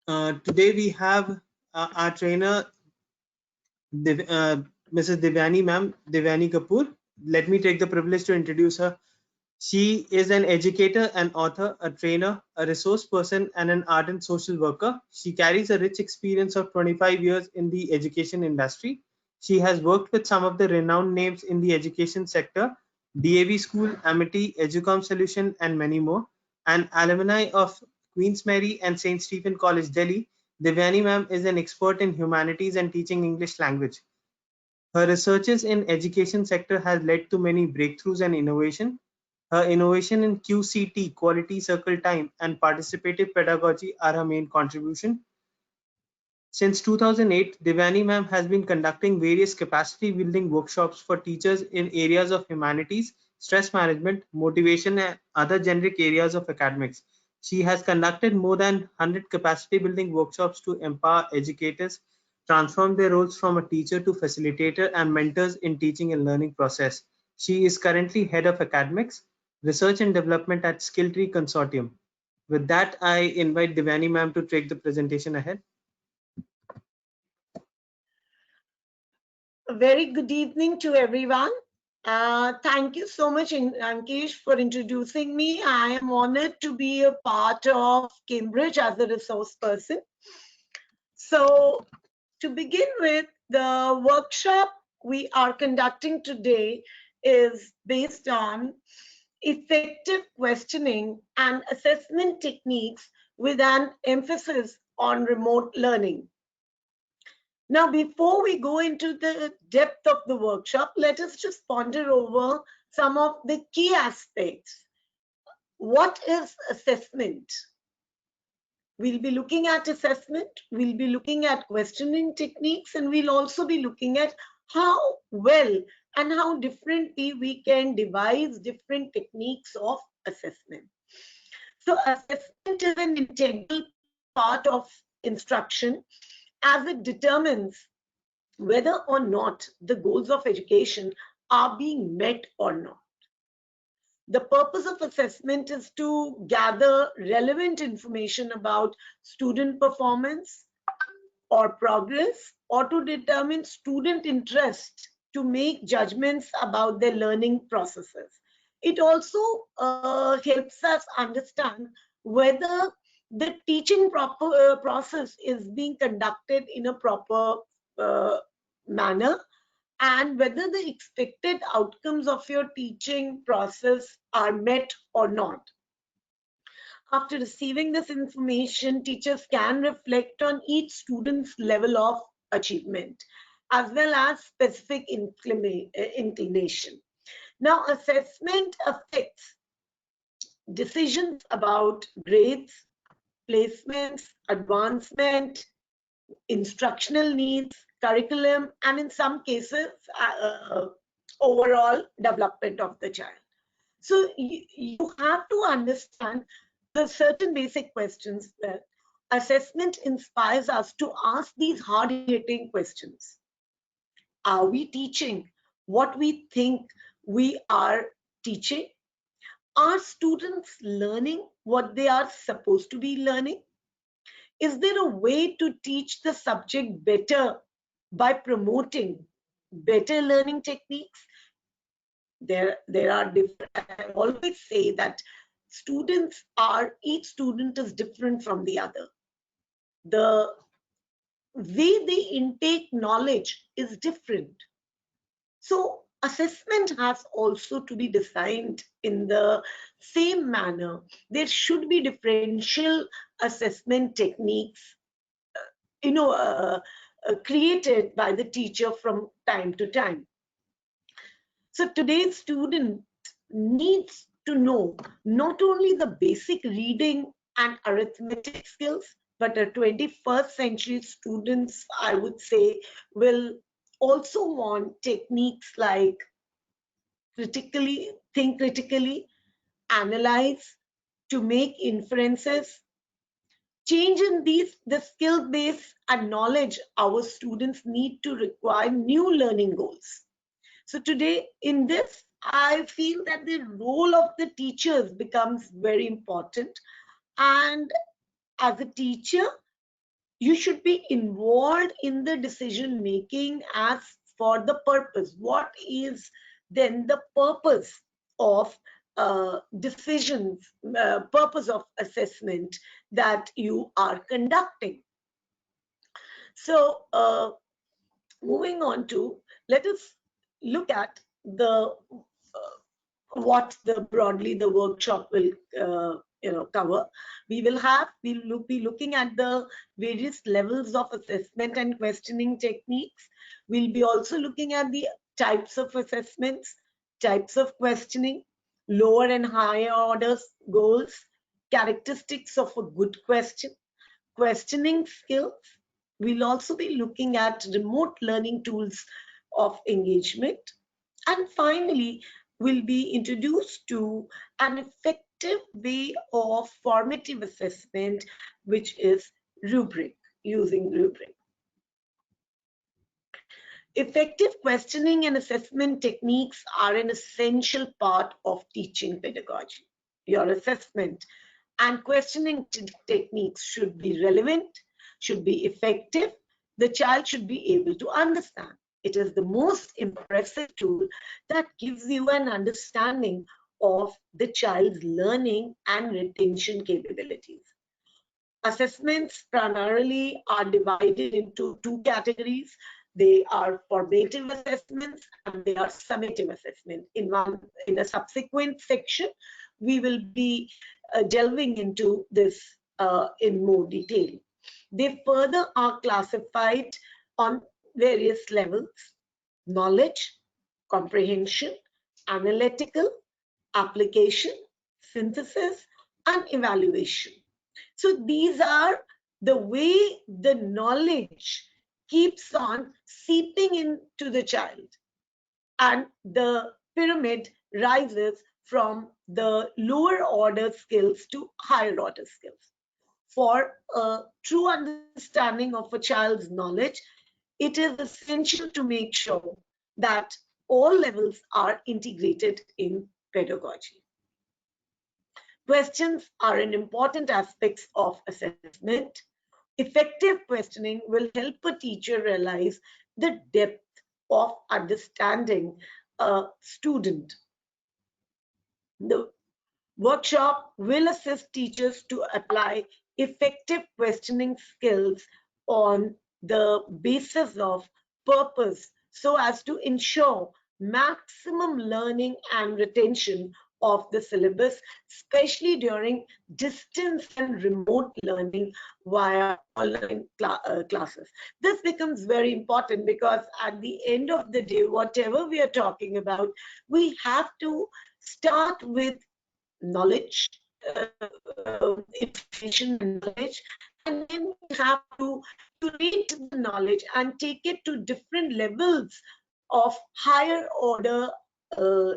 Today we have our trainer, Mrs. Devyani ma'am, Devyani Kapoor. Let me take the privilege to introduce her. She is an educator, an author, a trainer, a resource person, and an ardent social worker. She carries a rich experience of 25 years in the education industry. She has worked with some of the renowned names in the education sector, DAV School, Amity, Educom Solution, and many more. An alumni of Queen's Mary and St. Stephen College, Delhi, Devyani ma'am is an expert in humanities and teaching English language. Her researches in education sector has led to many breakthroughs and innovation. Her innovation in QCT, quality circle time, and participative pedagogy are her main contribution. Since 2008, Devyani ma'am has been conducting various capacity building workshops for teachers in areas of humanities, stress management, motivation, and other generic areas of academics. She has conducted more than 100 capacity building workshops to empower educators, transform their roles from a teacher to facilitator and mentors in teaching and learning process. She is currently head of academics, research and development at Skilltree Consortium. With that, I invite Devyani ma'am to take the presentation ahead. A very good evening to everyone. Thank you so much, Ankesh, for introducing me. I am honored to be a part of Cambridge as a resource person. So, to begin with, the workshop we are conducting today is based on effective questioning and assessment techniques with an emphasis on remote learning. Now, before we go into the depth of the workshop, let us just ponder over some of the key aspects. What is assessment? We'll be looking at assessment, we'll be looking at questioning techniques, and we'll also be looking at how well and how differently we can devise different techniques of assessment. So assessment is an integral part of instruction as it determines whether or not the goals of education are being met or not. The purpose of assessment is to gather relevant information about student performance or progress, or to determine student interest to make judgments about their learning processes. It also helps us understand whether the teaching process is being conducted in a proper manner, and whether the expected outcomes of your teaching process are met or not. After receiving this information, teachers can reflect on each student's level of achievement as well as specific inclination. Now, assessment affects decisions about grades, placements, advancement, instructional needs, curriculum, and in some cases, overall development of the child. So you have to understand the certain basic questions that assessment inspires us to ask these hard-hitting questions. Are we teaching what we think we are teaching? Are students learning what they are supposed to be learning? Is there a way to teach the subject better by promoting better learning techniques? There are different, I always say that each student is different from the other. The way they intake knowledge is different. So assessment has also to be designed in the same manner. There should be differential assessment techniques, created by the teacher from time to time. So today's student needs to know not only the basic reading and arithmetic skills, but the 21st century students, I would say, will also want techniques like think critically, analyze, to make inferences. Change in the skill base and knowledge our students need to require new learning goals. So today in this, I feel that the role of the teachers becomes very important. And as a teacher, You should be involved in the decision making as for the purpose. What is then the purpose of decisions, purpose of assessment that you are conducting? So moving on to, let us look at the what the broadly the workshop will cover. We'll be looking at the various levels of assessment and questioning techniques. We'll be also looking at the types of assessments, types of questioning, lower and higher orders goals, characteristics of a good question, questioning skills. We'll also be looking at remote learning tools of engagement. And finally, we'll be introduced to an effective way of formative assessment, which is rubric, using rubric. Effective questioning and assessment techniques are an essential part of teaching pedagogy. Your assessment and questioning techniques should be relevant, should be effective. The child should be able to understand. It is the most impressive tool that gives you an understanding of the child's learning and retention capabilities. Assessments primarily are divided into two categories. They are formative assessments and they are summative assessment. In a subsequent section, we will be delving into this in more detail. They further are classified on various levels: knowledge, comprehension, analytical, application, synthesis, and evaluation. So these are the way the knowledge keeps on seeping into the child, and the pyramid rises from the lower order skills to higher order skills. For a true understanding of a child's knowledge, it is essential to make sure that all levels are integrated in pedagogy. Questions are an important aspect of assessment. Effective questioning will help a teacher realize the depth of understanding a student. The workshop will assist teachers to apply effective questioning skills on the basis of purpose so as to ensure maximum learning and retention of the syllabus, especially during distance and remote learning via online classes. This becomes very important because at the end of the day, whatever we are talking about, we have to start with knowledge, information and knowledge, and then we have to curate the knowledge and take it to different levels of higher order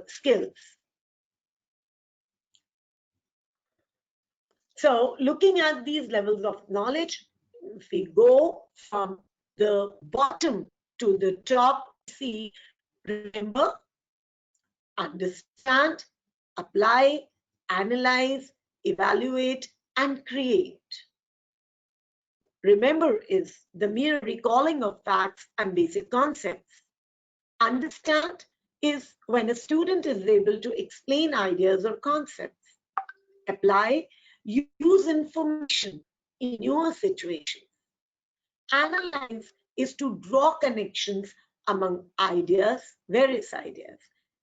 skills. So looking at these levels of knowledge, if we go from the bottom to the top, see, remember, understand, apply, analyze, evaluate, and create. Remember is the mere recalling of facts and basic concepts. Understand is when a student is able to explain ideas or concepts. Apply, use information in your situation. Analyze is to draw connections among ideas, various ideas.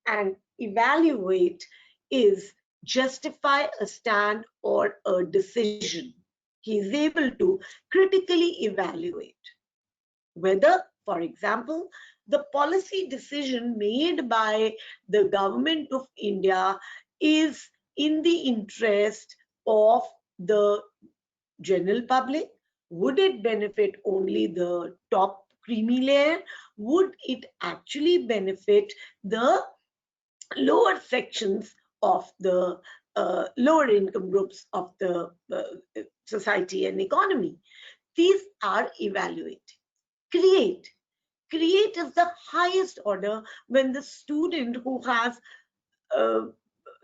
And evaluate is justify a stand or a decision. He is able to critically evaluate whether, for example, the policy decision made by the government of India is in the interest of the general public. Would it benefit only the top creamy layer? Would it actually benefit the lower sections of the lower income groups of the society and economy? These are evaluated. Create. Create is the highest order when the student who has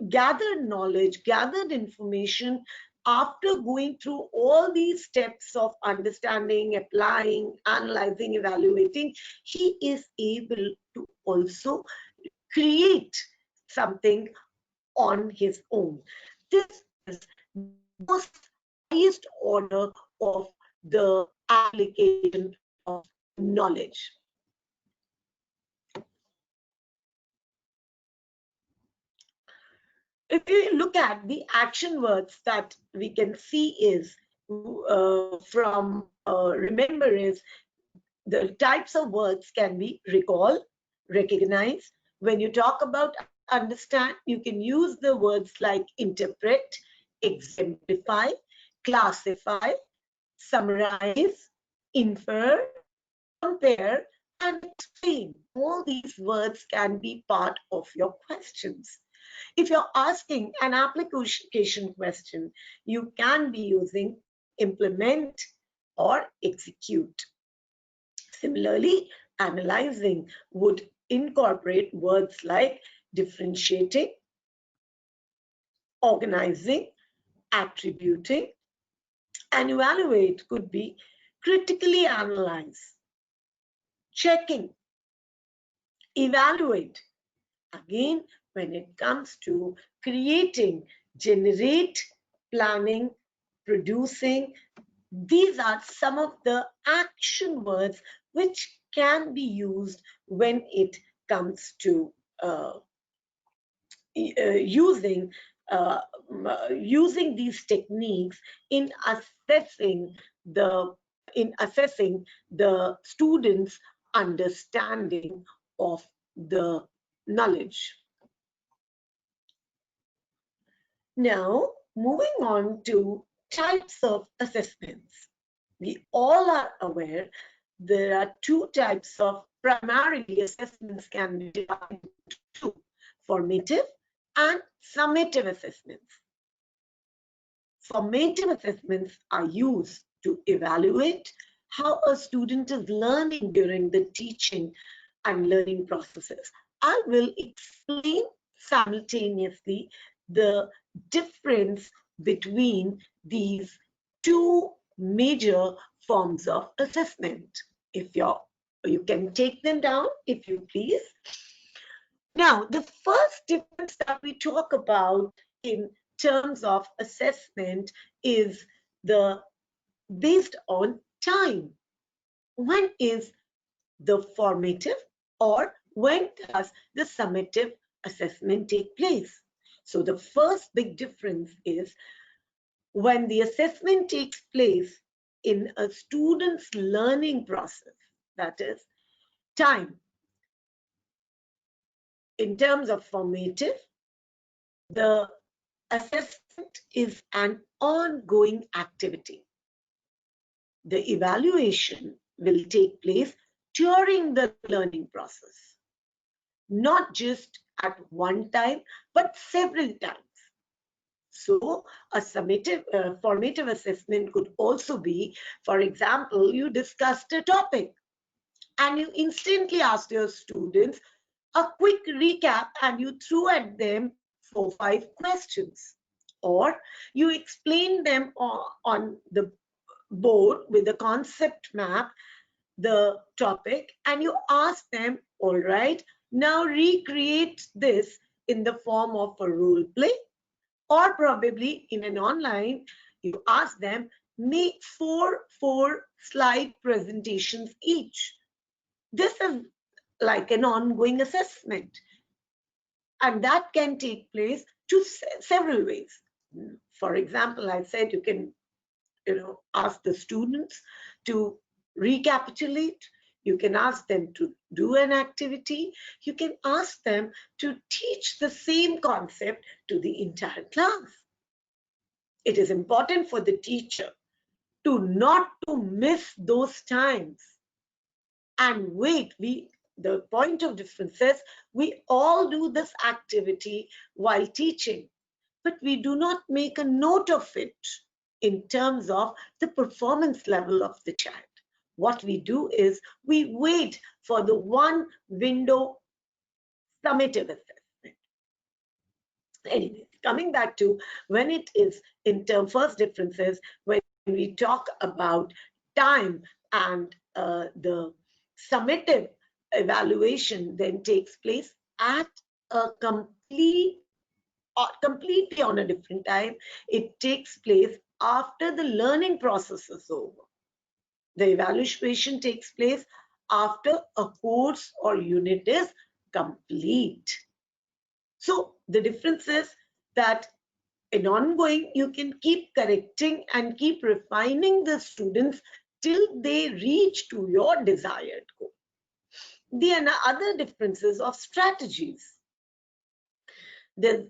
gathered knowledge, gathered information, after going through all these steps of understanding, applying, analyzing, evaluating, he is able to also create something on his own. This is the most highest order of the application of knowledge. If you look at the action words that we can see is from remember is the types of words can be recall, recognize. When you talk about understand, you can use the words like interpret, exemplify, classify, summarize, infer, compare, and explain. All these words can be part of your questions. If you're asking an application question, you can be using implement or execute. Similarly, analyzing would incorporate words like differentiating, organizing, attributing, and evaluate could be critically analyze, checking, evaluate. Again, when it comes to creating, generate, planning, producing, these are some of the action words which can be used when it comes to using using these techniques in assessing the students' understanding of the knowledge. Now, moving on to types of assessments. We all are aware there are two types of primarily assessments can be divided into two, formative and summative assessments. Formative assessments are used to evaluate how a student is learning during the teaching and learning processes. I will explain simultaneously the difference between these two major forms of assessment. If you can take them down, if you please. Now, the first difference that we talk about in terms of assessment is the based on time. When is the formative or when does the summative assessment take place? So the first big difference is when the assessment takes place in a student's learning process, that is time. In terms of formative, the assessment is an ongoing activity. The evaluation will take place during the learning process, not just at one time, but several times. So a formative assessment could also be, for example, you discussed a topic and you instantly asked your students a quick recap and you threw at them 4 or 5 questions. Or you explained them on the board with the concept map, the topic, and you asked them, all right, now recreate this in the form of a role play, or probably in an online, you ask them, make four slide presentations each. This is like an ongoing assessment, and that can take place to several ways. For example, I said you can ask the students to recapitulate. You can ask them to do an activity. You can ask them to teach the same concept to the entire class. It is important for the teacher to not to miss those times and wait. The point of difference is we all do this activity while teaching, but we do not make a note of it in terms of the performance level of the child. What we do is we wait for the one window summative assessment. Anyway, coming back to when it is in term, first differences, when we talk about time and the summative evaluation then takes place at a completely on a different time. It takes place after the learning process is over. The evaluation takes place after a course or unit is complete. So the difference is that in ongoing, you can keep correcting and keep refining the students till they reach to your desired goal. The other differences of strategies. The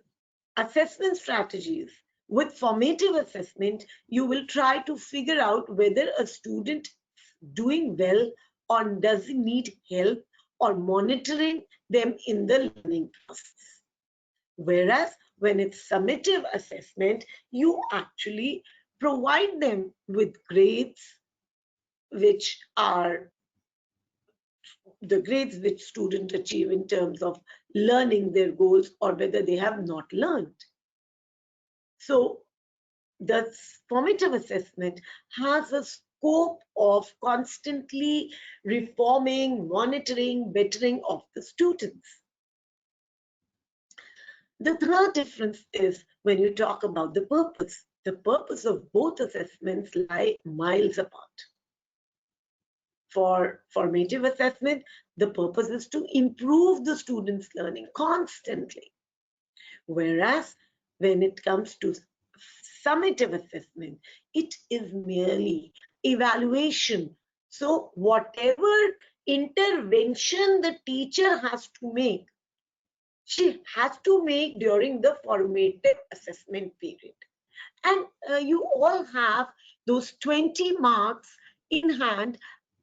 assessment strategies. With formative assessment, you will try to figure out whether a student doing well or does he need help or monitoring them in the learning process. Whereas when it's summative assessment, you actually provide them with grades which are the grades which students achieve in terms of learning their goals or whether they have not learned. So the formative assessment has a scope of constantly reforming, monitoring, bettering of the students. The third difference is when you talk about the purpose. The purpose of both assessments lie miles apart. For formative assessment, the purpose is to improve the student's learning constantly. Whereas when it comes to summative assessment, it is merely evaluation. So whatever intervention the teacher has to make, she has to make during the formative assessment period. And you all have those 20 marks in hand.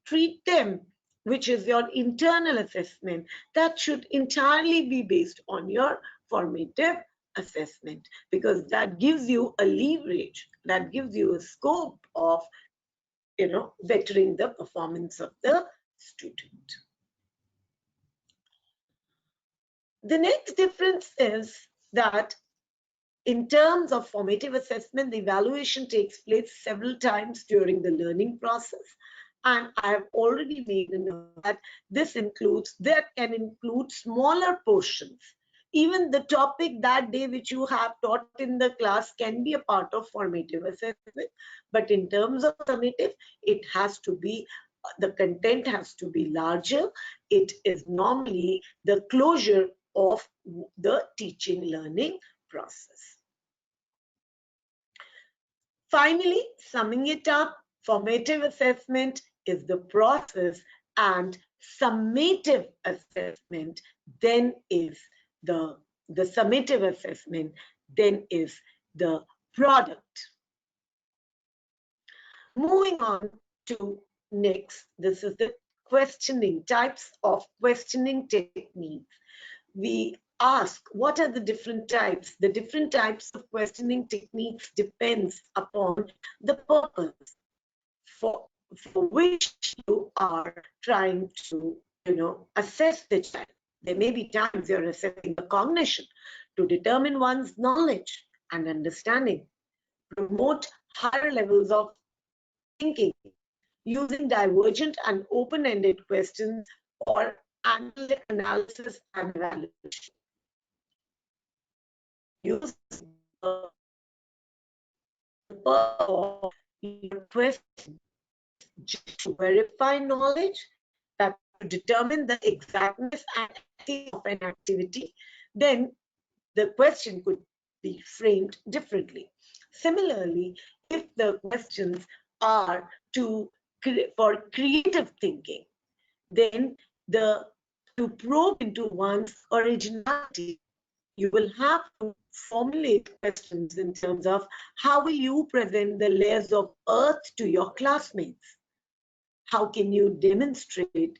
Treat them, which is your internal assessment. That should entirely be based on your formative assessment, because that gives you a leverage, that gives you a scope of bettering the performance of the student. The next difference is that in terms of formative assessment, the evaluation takes place several times during the learning process. And I have already made a note that that can include smaller portions. Even the topic that day which you have taught in the class can be a part of formative assessment. But in terms of summative, it has to be, the content has to be larger. It is normally the closure of the teaching learning process. Finally, summing it up, formative assessment is the process and summative assessment then is the summative assessment then is the product. Moving on to next, this is the questioning, types of questioning techniques. We ask what are the different types. The different types of questioning techniques depends upon the purpose for which you are trying to assess the child. There may be times you're assessing the cognition to determine one's knowledge and understanding, promote higher levels of thinking using divergent and open-ended questions or analytic analysis and evaluation. Use the your question just to verify knowledge, that to determine the exactness and accuracy of an activity, then the question could be framed differently. Similarly, if the questions are for creative thinking, then to probe into one's originality, you will have to formulate questions in terms of how will you present the layers of earth to your classmates? How can you demonstrate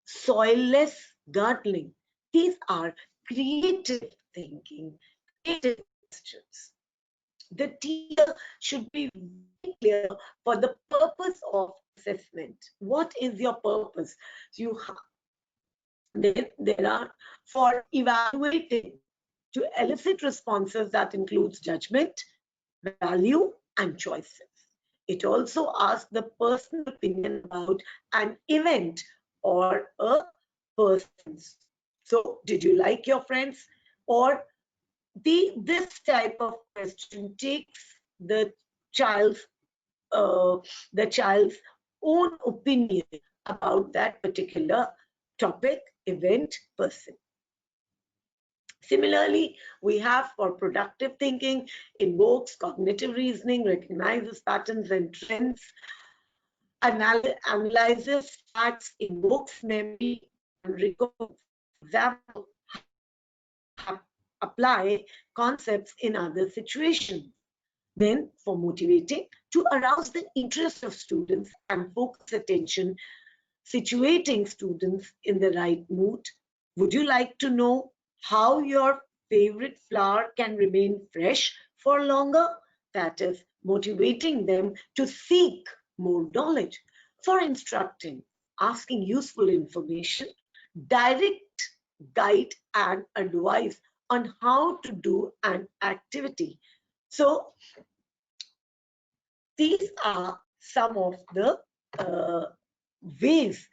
soilless gardening? These are creative thinking, creative questions. The teacher should be very clear for the purpose of assessment. What is your purpose? There are for evaluating to elicit responses that includes judgment, value, and choices. It also asks the personal opinion about an event or a person. So, did you like your friends? Or this type of question takes child's uh, the child's own opinion about that particular topic, event, person. Similarly, we have for productive thinking, invokes cognitive reasoning, recognizes patterns and trends, analyzes facts, invokes memory, and records. Example, apply concepts in other situations. Then, for motivating, to arouse the interest of students and focus attention, situating students in the right mood. Would you like to know how your favorite flower can remain fresh for longer? That is, motivating them to seek more knowledge. For instructing, asking useful information, direct guide and advice on how to do an activity. So these are some of the ways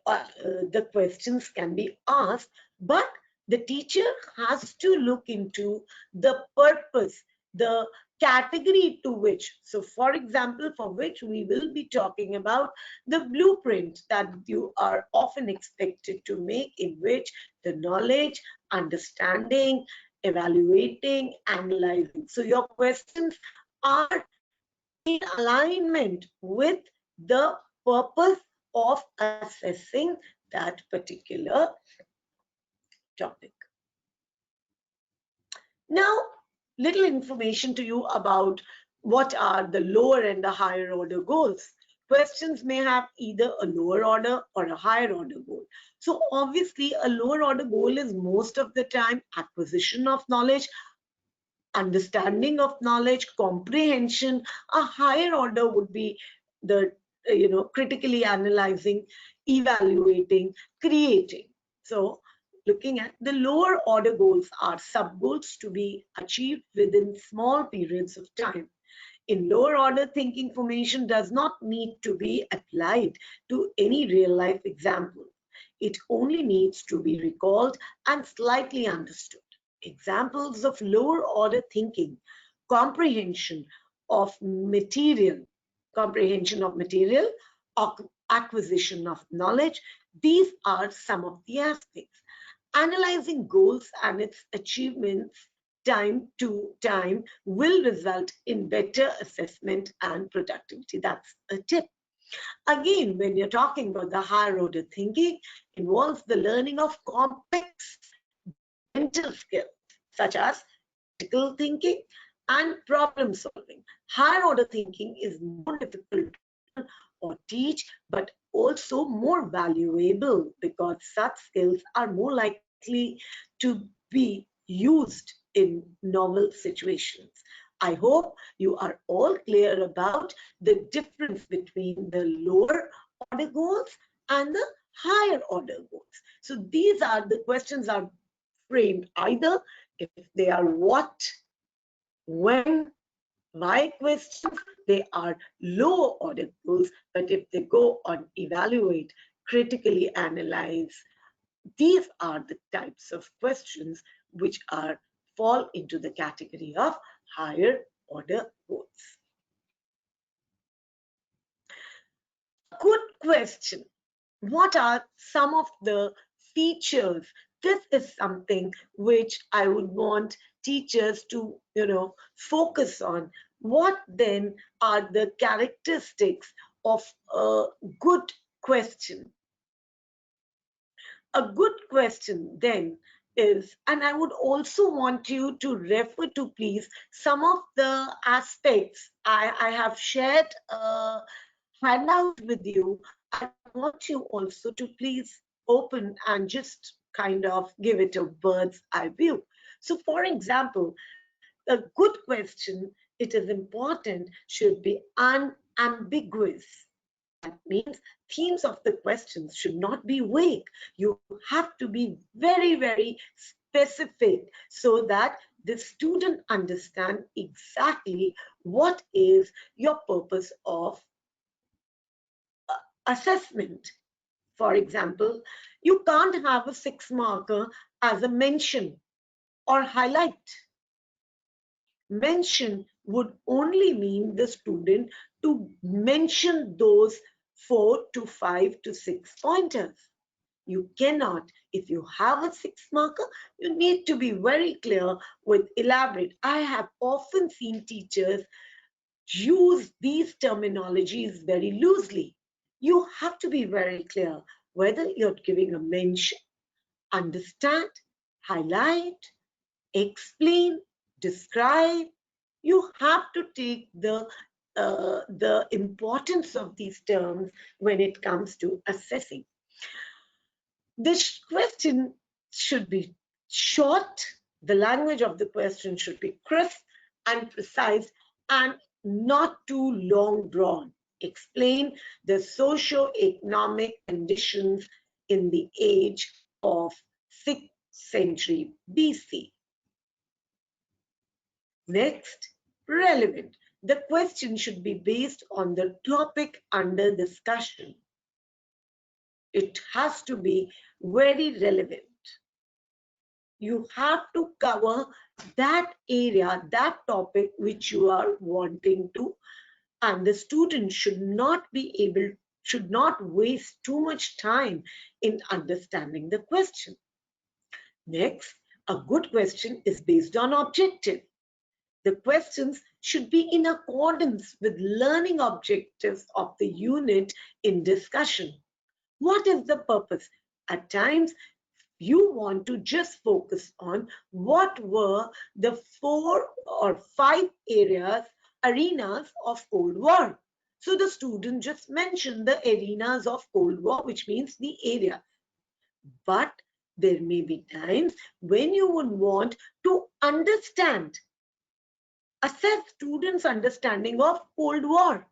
the questions can be asked, but the teacher has to look into the purpose, the category to which. So, for example, for which we will be talking about the blueprint that you are often expected to make, in which the knowledge, understanding, evaluating, analyzing. So, your questions are in alignment with the purpose of assessing that particular topic. Now, little information to you about what are the lower and the higher order goals. Questions may have either a lower order or a higher order goal. So obviously a lower order goal is most of the time acquisition of knowledge, understanding of knowledge, comprehension. A higher order would be the critically analyzing, evaluating, creating. So looking at the lower order goals are sub goals to be achieved within small periods of time. In lower order, thinking formation does not need to be applied to any real life example. It only needs to be recalled and slightly understood. Examples of lower order thinking: comprehension of material, comprehension of material, acquisition of knowledge. These are some of the aspects. Analyzing goals and its achievements time to time will result in better assessment and productivity. That's a tip. Again, when you're talking about the higher order thinking, involves the learning of complex mental skills such as critical thinking and problem solving. Higher order thinking is more difficult to learn or teach, but also more valuable because such skills are more likely to be used in novel situations. I hope you are all clear about the difference between the lower order goals and the higher order goals. So these are the questions are framed either if they are what, when, why questions, they are low order goals. But if they go on evaluate, critically analyze, these are the types of questions which are fall into the category of higher order goals. Good question. What are some of the features? This is something which I would want teachers to, focus on. What then are the characteristics of a good question? A good question then is, and I would also want you to refer to, please, some of the aspects I have shared handout with you. I want you also to please open and just kind of give it a bird's eye view. So for example, a good question, it is important, should be unambiguous. That means themes of the questions should not be vague. You have to be very, very specific so that the student understand exactly what is your purpose of assessment. For example, you can't have a 6 marker as a mention or highlight. Mention would only mean the student to mention those 4 to 5 to 6 pointers. You cannot, if you have a 6 marker, you need to be very clear with elaborate. I have often seen teachers use these terminologies very loosely. You have to be very clear whether you're giving a mention, understand, highlight, explain, describe. You have to take the importance of these terms when it comes to assessing. This question should be short. The language of the question should be crisp and precise and not too long drawn. Explain the socio-economic conditions in the age of 6th century BC. Next, relevant. The question should be based on the topic under discussion. It has to be very relevant. You have to cover that area, that topic which you are wanting to, and the student should not waste too much time in understanding the question. Next, a good question is based on objective. The questions should be in accordance with learning objectives of the unit in discussion. What is the purpose? At times, you want to just focus on what were the 4 or 5 arenas of Cold War. So the student just mentioned the arenas of Cold War, which means the area. But there may be times when you would want to understand, assess students' understanding of Cold War.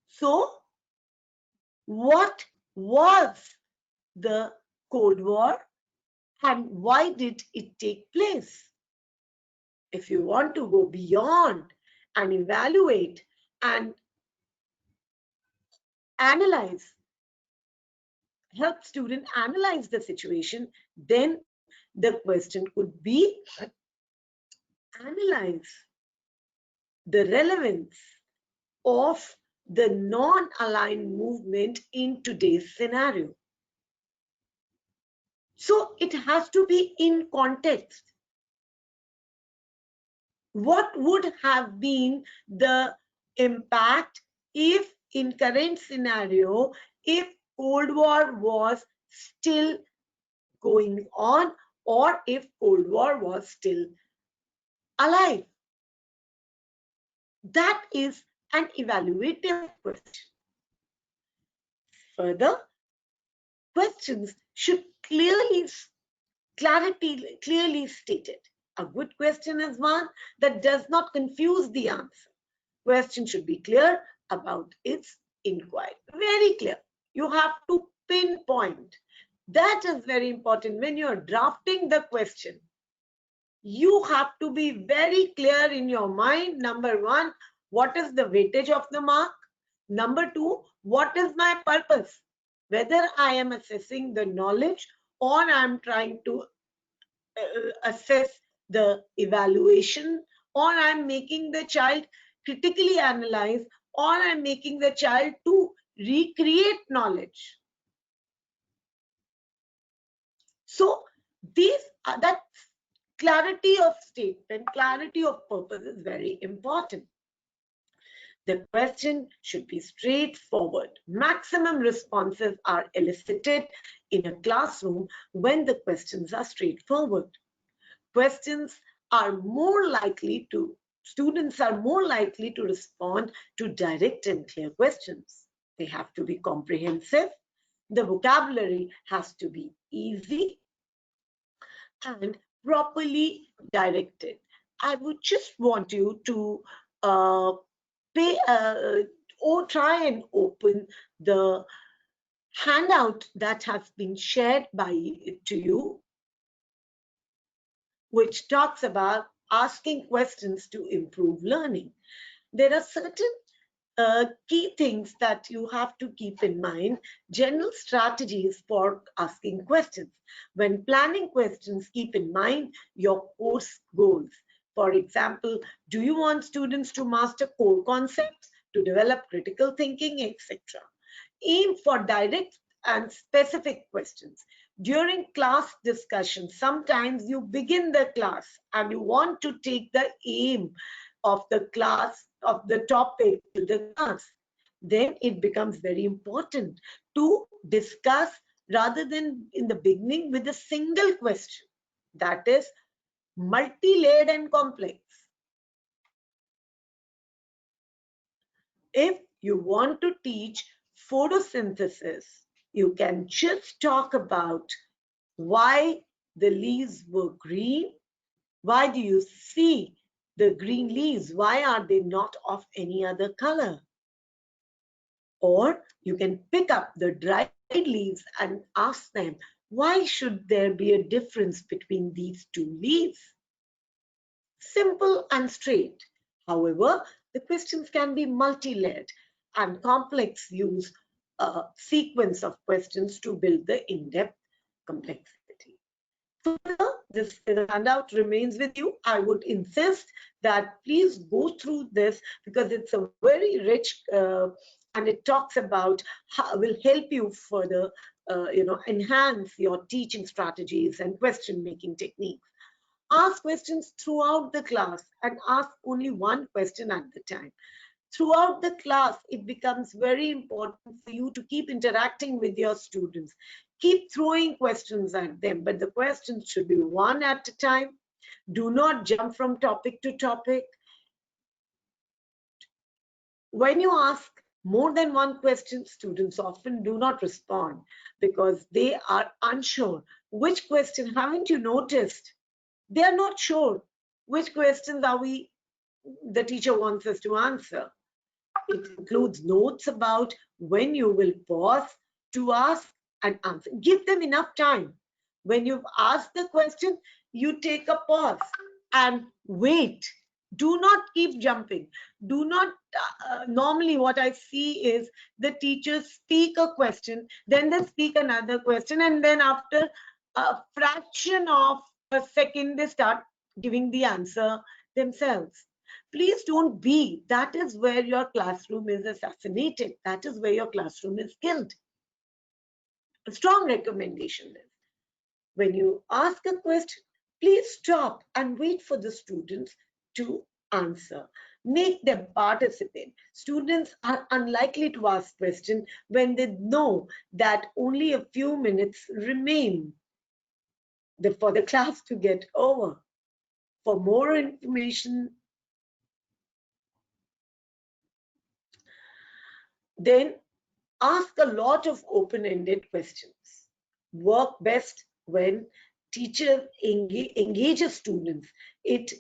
So, what was the Cold War and why did it take place? If you want to go beyond and evaluate and analyze, help student analyze the situation, then the question could be analyze the relevance of the non-aligned movement in today's scenario. So it has to be in context. What would have been the impact if in current scenario, if Cold War was still going on or if Cold War was still alive? That is an evaluative question. Further, questions should clearly stated. A good question is one that does not confuse the answer. Question should be clear about its inquiry. Very clear. You have to pinpoint. That is very important. When you're drafting the question, you have to be very clear in your mind. Number one, what is the weightage of the mark? Number two, what is my purpose? Whether I am assessing the knowledge or I'm trying to assess the evaluation, or I'm making the child critically analyze, or I'm making the child to recreate knowledge. So that clarity of statement, clarity of purpose is very important. The question should be straightforward. Maximum responses are elicited in a classroom when the questions are straightforward. Questions are more likely to, students are more likely to respond to direct and clear questions. They have to be comprehensive. The vocabulary has to be easy and properly directed. I would just want you to or try and open the handout that has been shared to you. which talks about asking questions to improve learning. There are certain key things that you have to keep in mind, general strategies for asking questions. When planning questions, keep in mind your course goals. For example, do you want students to master core concepts, to develop critical thinking, etc.? Aim for direct and specific questions. During class discussion, sometimes you begin the class and you want to take the aim of the class, of the topic to the class. Then it becomes very important to discuss rather than in the beginning with a single question that is multi-layered and complex. If you want to teach photosynthesis, you can just talk about why the leaves were green. Why do you see the green leaves? Why are they not of any other color? Or you can pick up the dried leaves and ask them, why should there be a difference between these two leaves? Simple and straight. However, the questions can be multi-layered and complex. Use a sequence of questions to build the in-depth complexity. Further, this handout remains with you. I would insist that please go through this because it's a very rich and it talks about how will help you further enhance your teaching strategies and question making techniques. Ask questions throughout the class and ask only one question at the time. Throughout the class, it becomes very important for you to keep interacting with your students. Keep throwing questions at them, but the questions should be one at a time. Do not jump from topic to topic. When you ask more than one question, students often do not respond because they are unsure. Which question haven't you noticed? They are not sure which questions the teacher wants us to answer. It includes notes about when you will pause to ask and answer. Give them enough time. When you've asked the question, you take a pause and wait. Do not keep jumping. Do not, normally what I see is the teachers speak a question, then they speak another question, and then after a fraction of a second, they start giving the answer themselves. Please don't be. That is where your classroom is assassinated. That is where your classroom is killed. A strong recommendation is when you ask a question, please stop and wait for the students to answer. Make them participate. Students are unlikely to ask questions when they know that only a few minutes remain for the class to get over. For more information, then ask a lot of open-ended questions. Work best when teacher engages students. It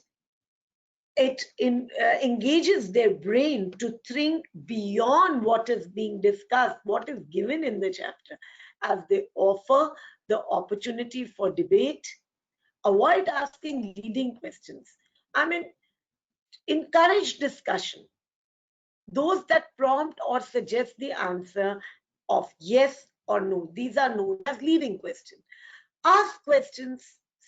engages their brain to think beyond what is being discussed, what is given in the chapter, as they offer the opportunity for debate. Avoid asking leading questions. I mean, encourage discussion. Those that prompt or suggest the answer of yes or no. These are known as leading questions. Ask questions,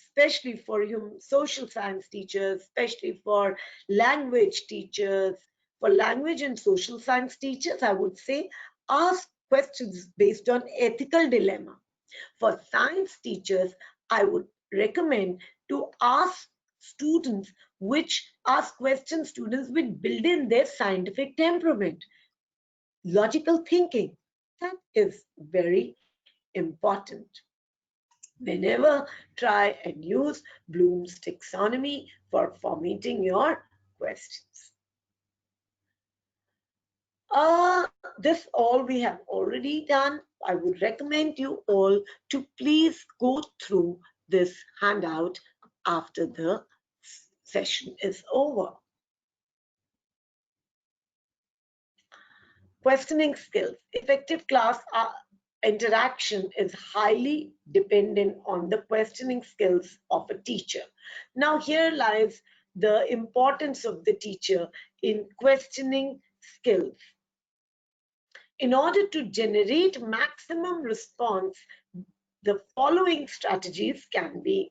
especially for social science teachers, especially for language teachers, for language and social science teachers, I would say ask questions based on ethical dilemma. For science teachers, I would recommend to ask students students which build in their scientific temperament, logical thinking. That is very important. Whenever try and use Bloom's taxonomy for formatting your questions. This all we have already done. I would recommend you all to please go through this handout after the session is over. Questioning skills. Effective interaction is highly dependent on the questioning skills of a teacher. Now, here lies the importance of the teacher in questioning skills. In order to generate maximum response, the following strategies can be,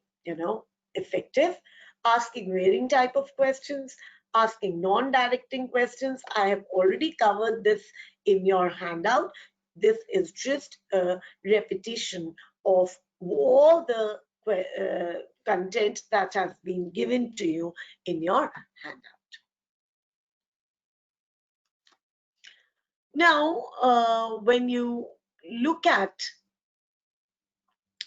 effective. Asking varying type of questions, asking non-directing questions. I have already covered this in your handout. This is just a repetition of all the content that has been given to you in your handout. Now, when you look at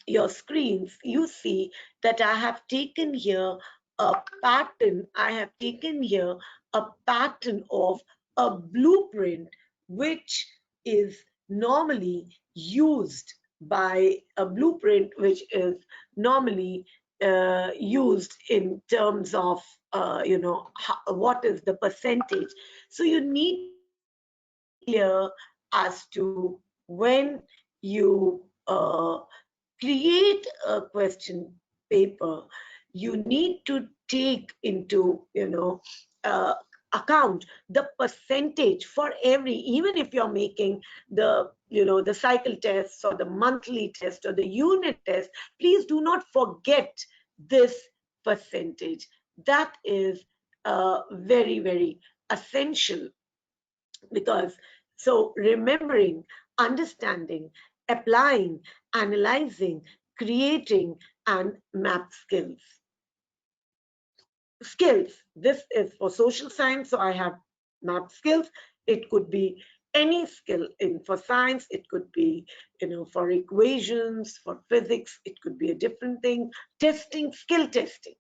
your screens, you see that I have taken here a pattern. I have taken here a pattern of a blueprint, which is normally used by a blueprint, which is normally used in terms of, what is the percentage. So you need to be very clear as to when you create a question paper, you need to take into uh, account the percentage for every, even if you're making the the cycle tests or the monthly test or the unit test, please do not forget this percentage. That is very, very essential, because so remembering, understanding, applying, analyzing, creating, and map skills. This is for social science, so I have map skills. It could be any skill in for science. It could be for equations, for physics. It could be a different thing. Testing, skill testing.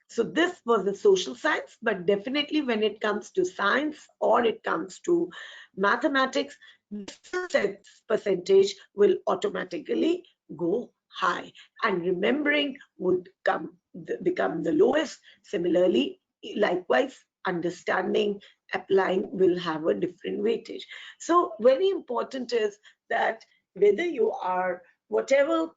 So this was the social science, but definitely when it comes to science or it comes to mathematics, the skill sets percentage will automatically go high, and remembering would become the lowest. Similarly, likewise, understanding, applying will have a different weightage. So very important is that whether you are whatever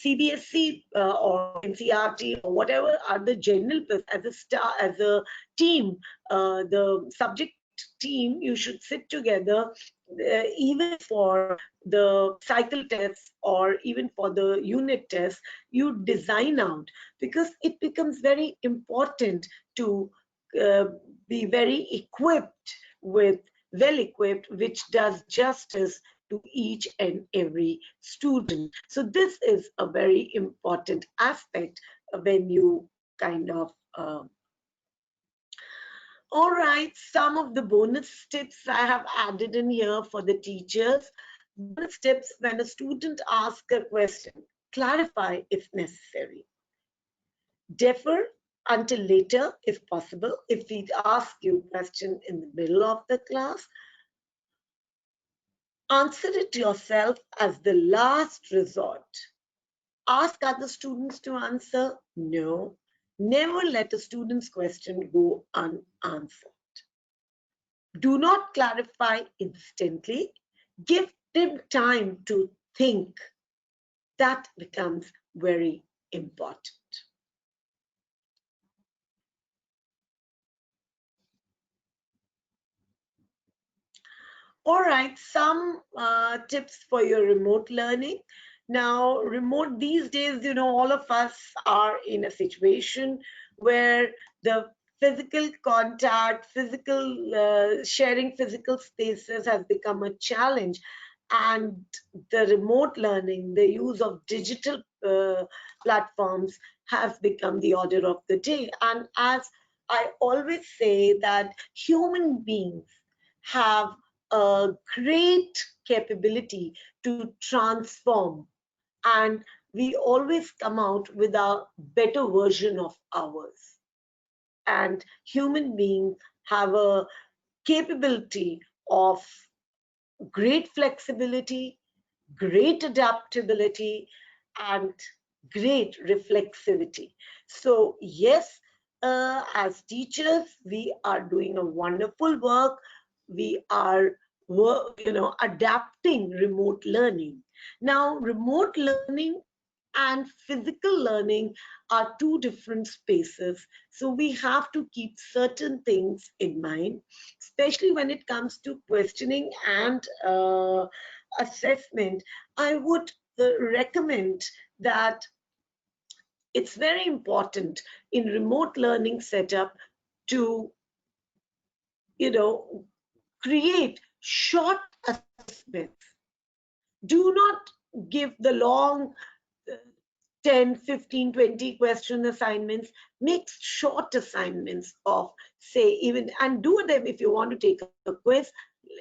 CBSE or NCRT or whatever are the general, as a team, the subject team, you should sit together, even for the cycle tests or even for the unit tests. You design out, because it becomes very important to uh, be very equipped with, well equipped, which does justice to each and every student. So this is a very important aspect when you kind of all right, some of the bonus tips I have added in here for the teachers. Bonus tips: when a student asks a question, clarify if necessary. Defer until later if possible. If we ask you a question in the middle of the class, answer it yourself as the last resort. Ask other students to answer? No. Never let a student's question go unanswered. Do not clarify instantly. Give them time to think. That becomes very important. All right, some tips for your remote learning. Now, remote these days, all of us are in a situation where the physical contact, physical sharing physical spaces has become a challenge. And the remote learning, the use of digital platforms has become the order of the day. And as I always say, that human beings have a great capability to transform, and we always come out with a better version of ours. And human beings have a capability of great flexibility, great adaptability, and great reflexivity. So yes, as teachers, we are doing a wonderful work. We are adapting remote learning. Now, remote learning and physical learning are two different spaces. So we have to keep certain things in mind, especially when it comes to questioning and assessment. I would recommend that it's very important in remote learning setup to, you know, create short assessments. Do not give the long uh, 10, 15, 20 question assignments. Make short assignments of, say, even, and do them if you want to take a quiz,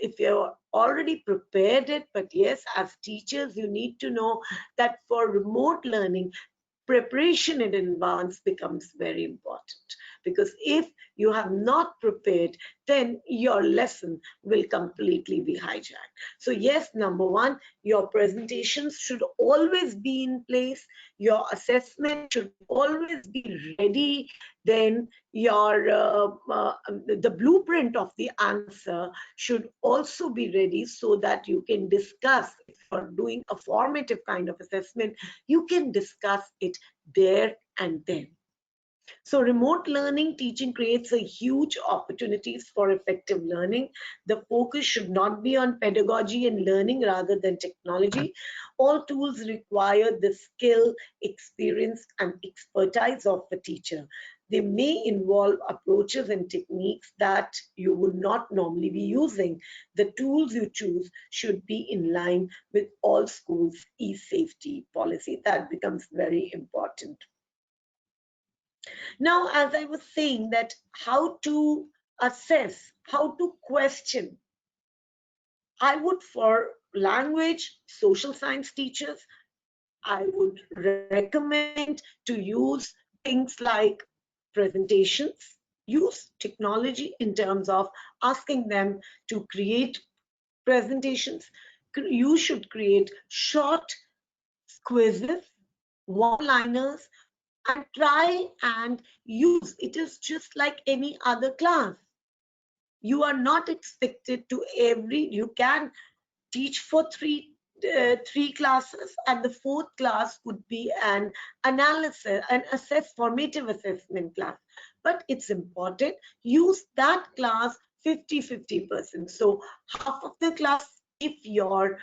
if you're already prepared it. But yes, as teachers, you need to know that for remote learning, preparation in advance becomes very important, because if you have not prepared, then your lesson will completely be hijacked. So yes, number one, your presentations should always be in place, your assessment should always be ready, then your the blueprint of the answer should also be ready, so that you can discuss. If you're doing a formative kind of assessment, you can discuss it there and then. So remote learning teaching creates a huge opportunities for effective learning. The focus should not be on pedagogy and learning rather than technology. All tools require the skill, experience, and expertise of the teacher. They may involve approaches and techniques that you would not normally be using. The tools you choose should be in line with all schools' e-safety policy. That becomes very important. Now, as I was saying, that how to assess, how to question, I would, for language, social science teachers, I would recommend to use things like presentations, use technology in terms of asking them to create presentations. You should create short quizzes, one-liners, and try and use it. Is just like any other class. You are not expected to you can teach for three classes, and the fourth class could be an analysis, an formative assessment class. But it's important, use that class 50-50%. So half of the class, if your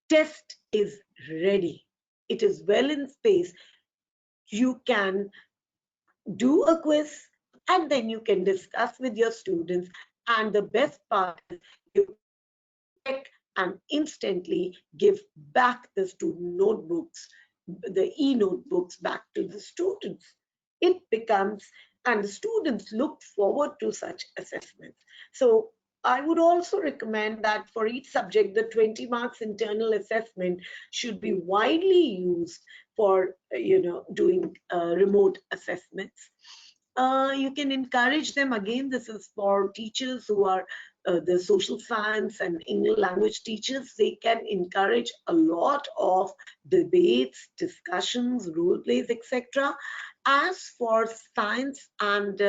test is ready, it is well in space, you can do a quiz, and then you can discuss with your students. And the best part is you can check and instantly give back the student notebooks, the e-notebooks back to the students. It becomes, and the students look forward to such assessments. So I would also recommend that for each subject, the 20 marks internal assessment should be widely used for, doing remote assessments. You can encourage them. Again, this is for teachers who are the social science and English language teachers. They can encourage a lot of debates, discussions, role plays, etc. As for science and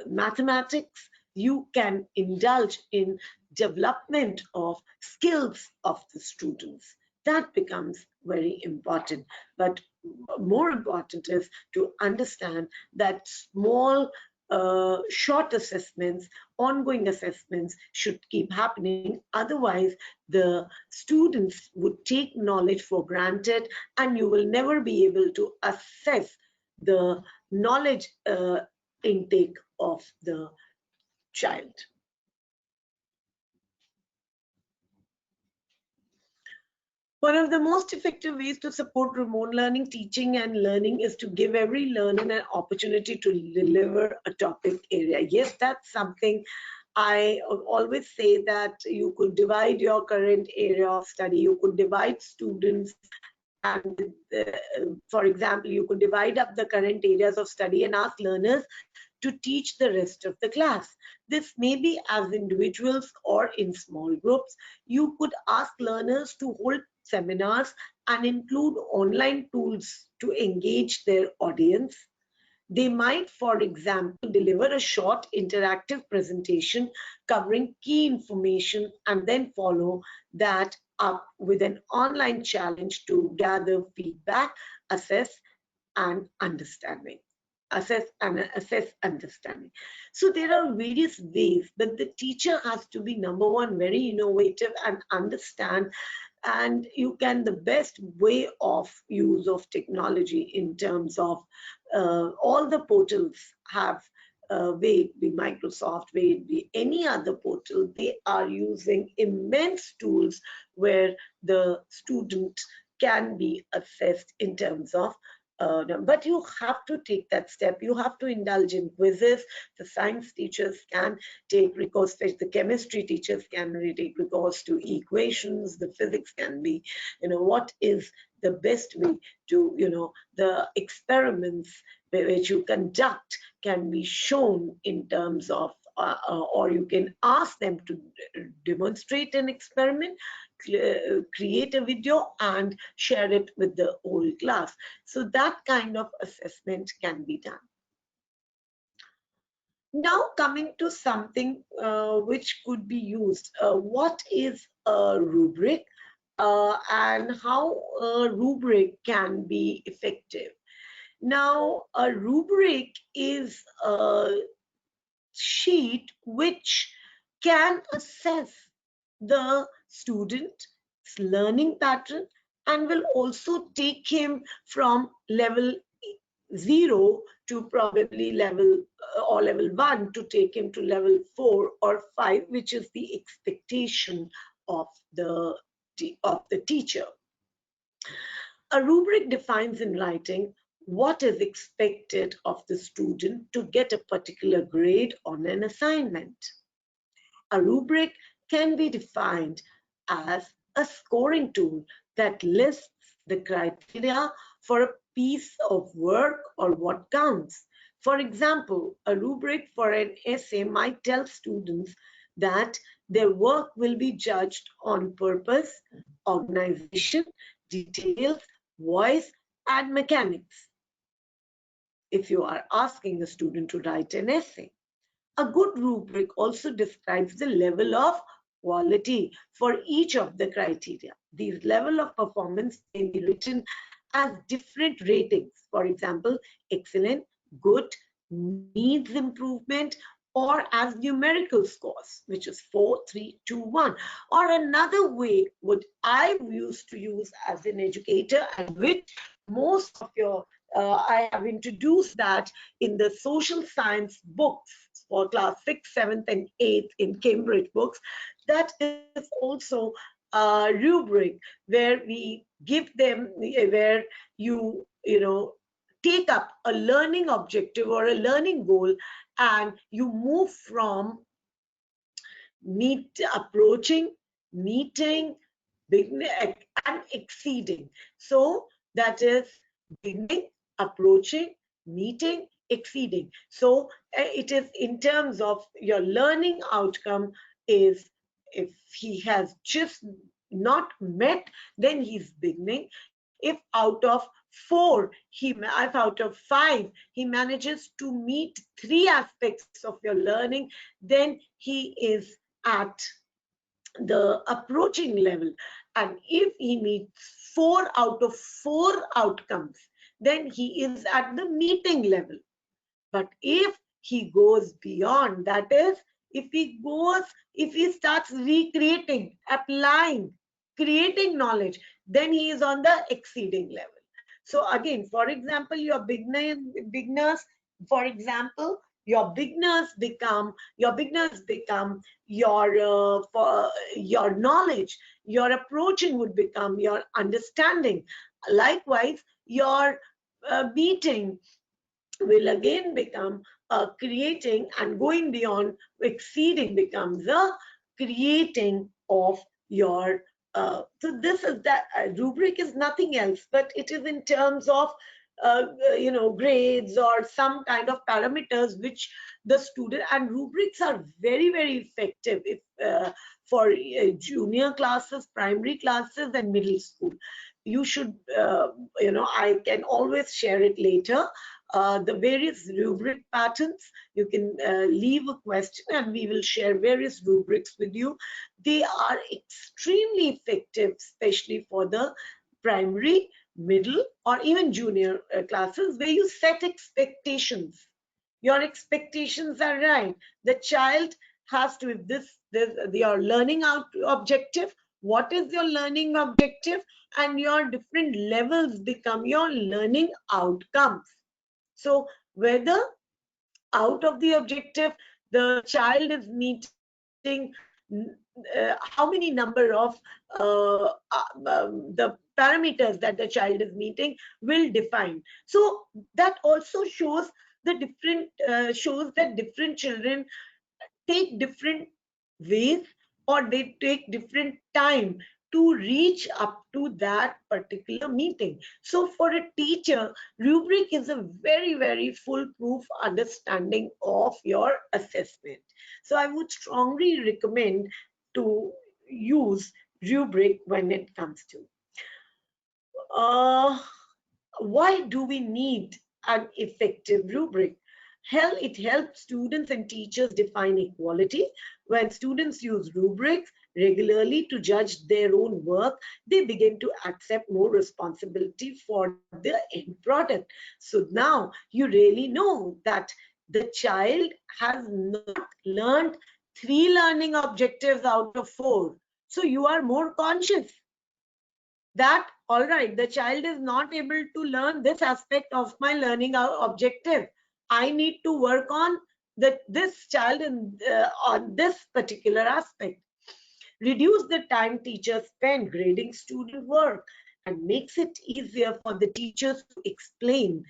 mathematics, you can indulge in development of skills of the students. That becomes very important. But more important is to understand that small, short assessments, ongoing assessments should keep happening. Otherwise, the students would take knowledge for granted, and you will never be able to assess the knowledge intake of the child. One of the most effective ways to support remote learning, teaching, and learning is to give every learner an opportunity to deliver a topic area. Yes, that's something I always say, that you could divide your current area of study. You could divide students, and for example, you could divide up the current areas of study and ask learners to teach the rest of the class. This may be as individuals or in small groups. You could ask learners to hold seminars and include online tools to engage their audience. They might, for example, deliver a short interactive presentation covering key information and then follow that up with an online challenge to gather feedback, assess and understanding. Assess understanding. So there are various ways, but the teacher has to be, number one, very innovative and understand. And you can, the best way of use of technology in terms of all the portals have, may it be Microsoft, may it be any other portal, they are using immense tools where the student can be assessed in terms of but you have to take that step. You have to indulge in quizzes. The science teachers can take recourse, the chemistry teachers can take recourse to equations. The physics can be, what is the best way to, the experiments which you conduct can be shown in terms of, or you can ask them to demonstrate an experiment, create a video and share it with the whole class. So that kind of assessment can be done. Now coming to something which could be used, what is a rubric and how a rubric can be effective? Now, a rubric is a sheet which can assess the student's learning pattern and will also take him from level 0 to probably level or level 1 to take him to level 4 or 5, which is the expectation of the teacher. A rubric defines in writing what is expected of the student to get a particular grade on an assignment. A rubric can be defined as a scoring tool that lists the criteria for a piece of work or what counts. For example, a rubric for an essay might tell students that their work will be judged on purpose, organization, details, voice, and mechanics. If you are asking a student to write an essay, a good rubric also describes the level of quality for each of the criteria. These level of performance may be written as different ratings. For example, excellent, good, needs improvement, or as numerical scores, which is 4, 3, 2, 1. Or another way, what I used to use as an educator, and which most of your, I have introduced that in the social science books for class 6th, 7th, and 8th in Cambridge books. That is also a rubric where we give them, where you take up a learning objective or a learning goal and you move from approaching, meeting, beginning, and exceeding. So that is beginning, approaching, meeting, exceeding. So it is in terms of your learning outcome is, if he has just not met, then he's beginning. If out of 4, if out of 5, he manages to meet 3 aspects of your learning, then he is at the approaching level. And if he meets 4 out of 4 outcomes, then he is at the meeting level. But if he goes beyond, that is, if he starts recreating, applying, creating knowledge, then he is on the exceeding level. So again, for example, your beginners, for example, your beginners become your your knowledge, your approaching would become your understanding. Likewise, your meeting will again become creating, and going beyond exceeding becomes a creating of your so this is that rubric is nothing else, but it is in terms of grades or some kind of parameters which the student, and rubrics are very, very effective if for junior classes, primary classes, and middle school. You should I can always share it later. the various rubric patterns. You can leave a question and we will share various rubrics with you. They are extremely effective, especially for the primary, middle, or even junior classes, where you set expectations. Your expectations are right. The child has to, if this your learning out objective, what is your learning objective, and your different levels become your learning outcomes. So whether out of the objective the child is meeting how many number of the parameters that the child is meeting will define. So that also shows the different shows that different children take different ways, or they take different time to reach up to that particular meeting. So for a teacher, rubric is a very, very foolproof understanding of your assessment. So I would strongly recommend to use rubric when it comes to. Uh, why do we need an effective rubric? Hell, it helps students and teachers define equality. When students use rubrics regularly to judge their own work, they begin to accept more responsibility for the end product. So now you really know that the child has not learned 3 learning objectives out of 4. So you are more conscious that all right, the child is not able to learn this aspect of my learning objective. I need to work on this child on this particular aspect. Reduce the time teachers spend grading student work and makes it easier for the teachers to explain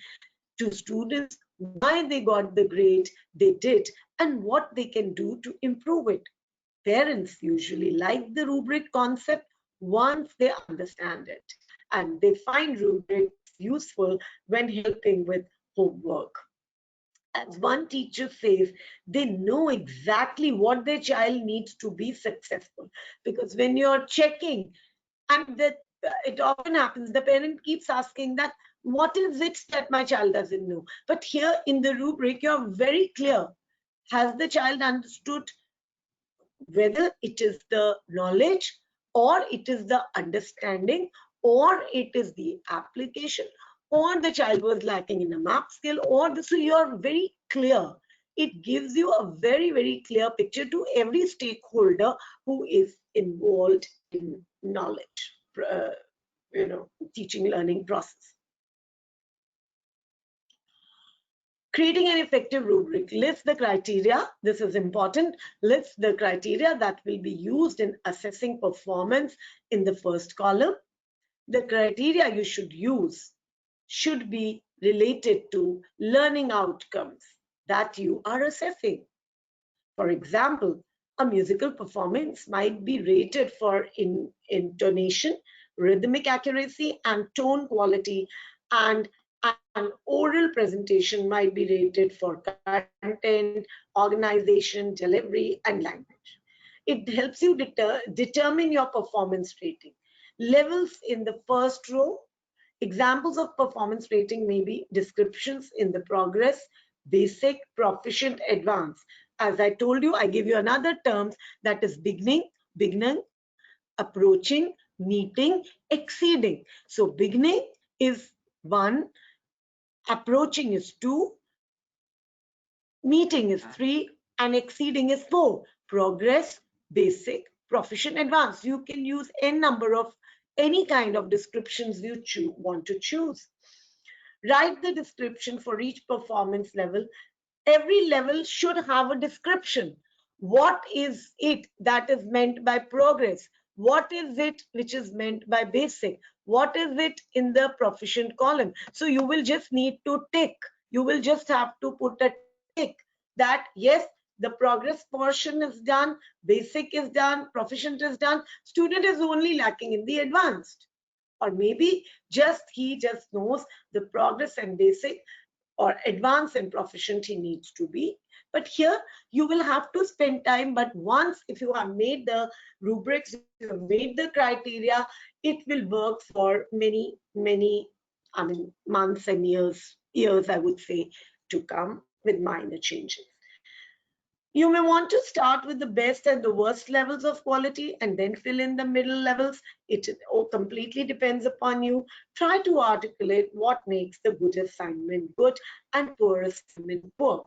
to students why they got the grade they did and what they can do to improve it. Parents usually like the rubric concept once they understand it, and they find rubrics useful when helping with homework. As one teacher says, they know exactly what their child needs to be successful. Because when you're checking, and that it often happens, the parent keeps asking that, what is it that my child doesn't know? But here in the rubric, you're very clear. Has the child understood whether it is the knowledge, or it is the understanding, or it is the application, or the child was lacking in a math skill, or the, so you're very clear. It gives you a very, very clear picture to every stakeholder who is involved in knowledge, uh, teaching learning process. Creating an effective rubric. List the criteria. This is important. List the criteria that will be used in assessing performance in the first column. The criteria you should use should be related to learning outcomes that you are assessing. For example, a musical performance might be rated for intonation, rhythmic accuracy, and tone quality, and an oral presentation might be rated for content, organization, delivery, and language. It helps you determine your performance rating. Levels in the first row. Examples of performance rating may be descriptions in the progress, basic, proficient, advanced. As I told you, I give you another terms, that is beginning, approaching, meeting, exceeding. So beginning is 1, approaching is 2, meeting is 3, and exceeding is 4. Progress, basic, proficient, advanced. You can use n number of any kind of descriptions you want to choose. Write the description for each performance level. Every level should have a description. What is it that is meant by progress? What is it which is meant by basic? What is it in the proficient column? So you will just need to tick. You will just have to put a tick that yes, the progress portion is done, basic is done, proficient is done, student is only lacking in the advanced. Or maybe he just knows the progress and basic, or advanced and proficient he needs to be. But here you will have to spend time. But once if you have made the rubrics, you have made the criteria, it will work for many, many, months and years years, I would say, to come with minor changes. You may want to start with the best and the worst levels of quality and then fill in the middle levels. It all completely depends upon you. Try to articulate what makes the good assignment good and poor assignment poor.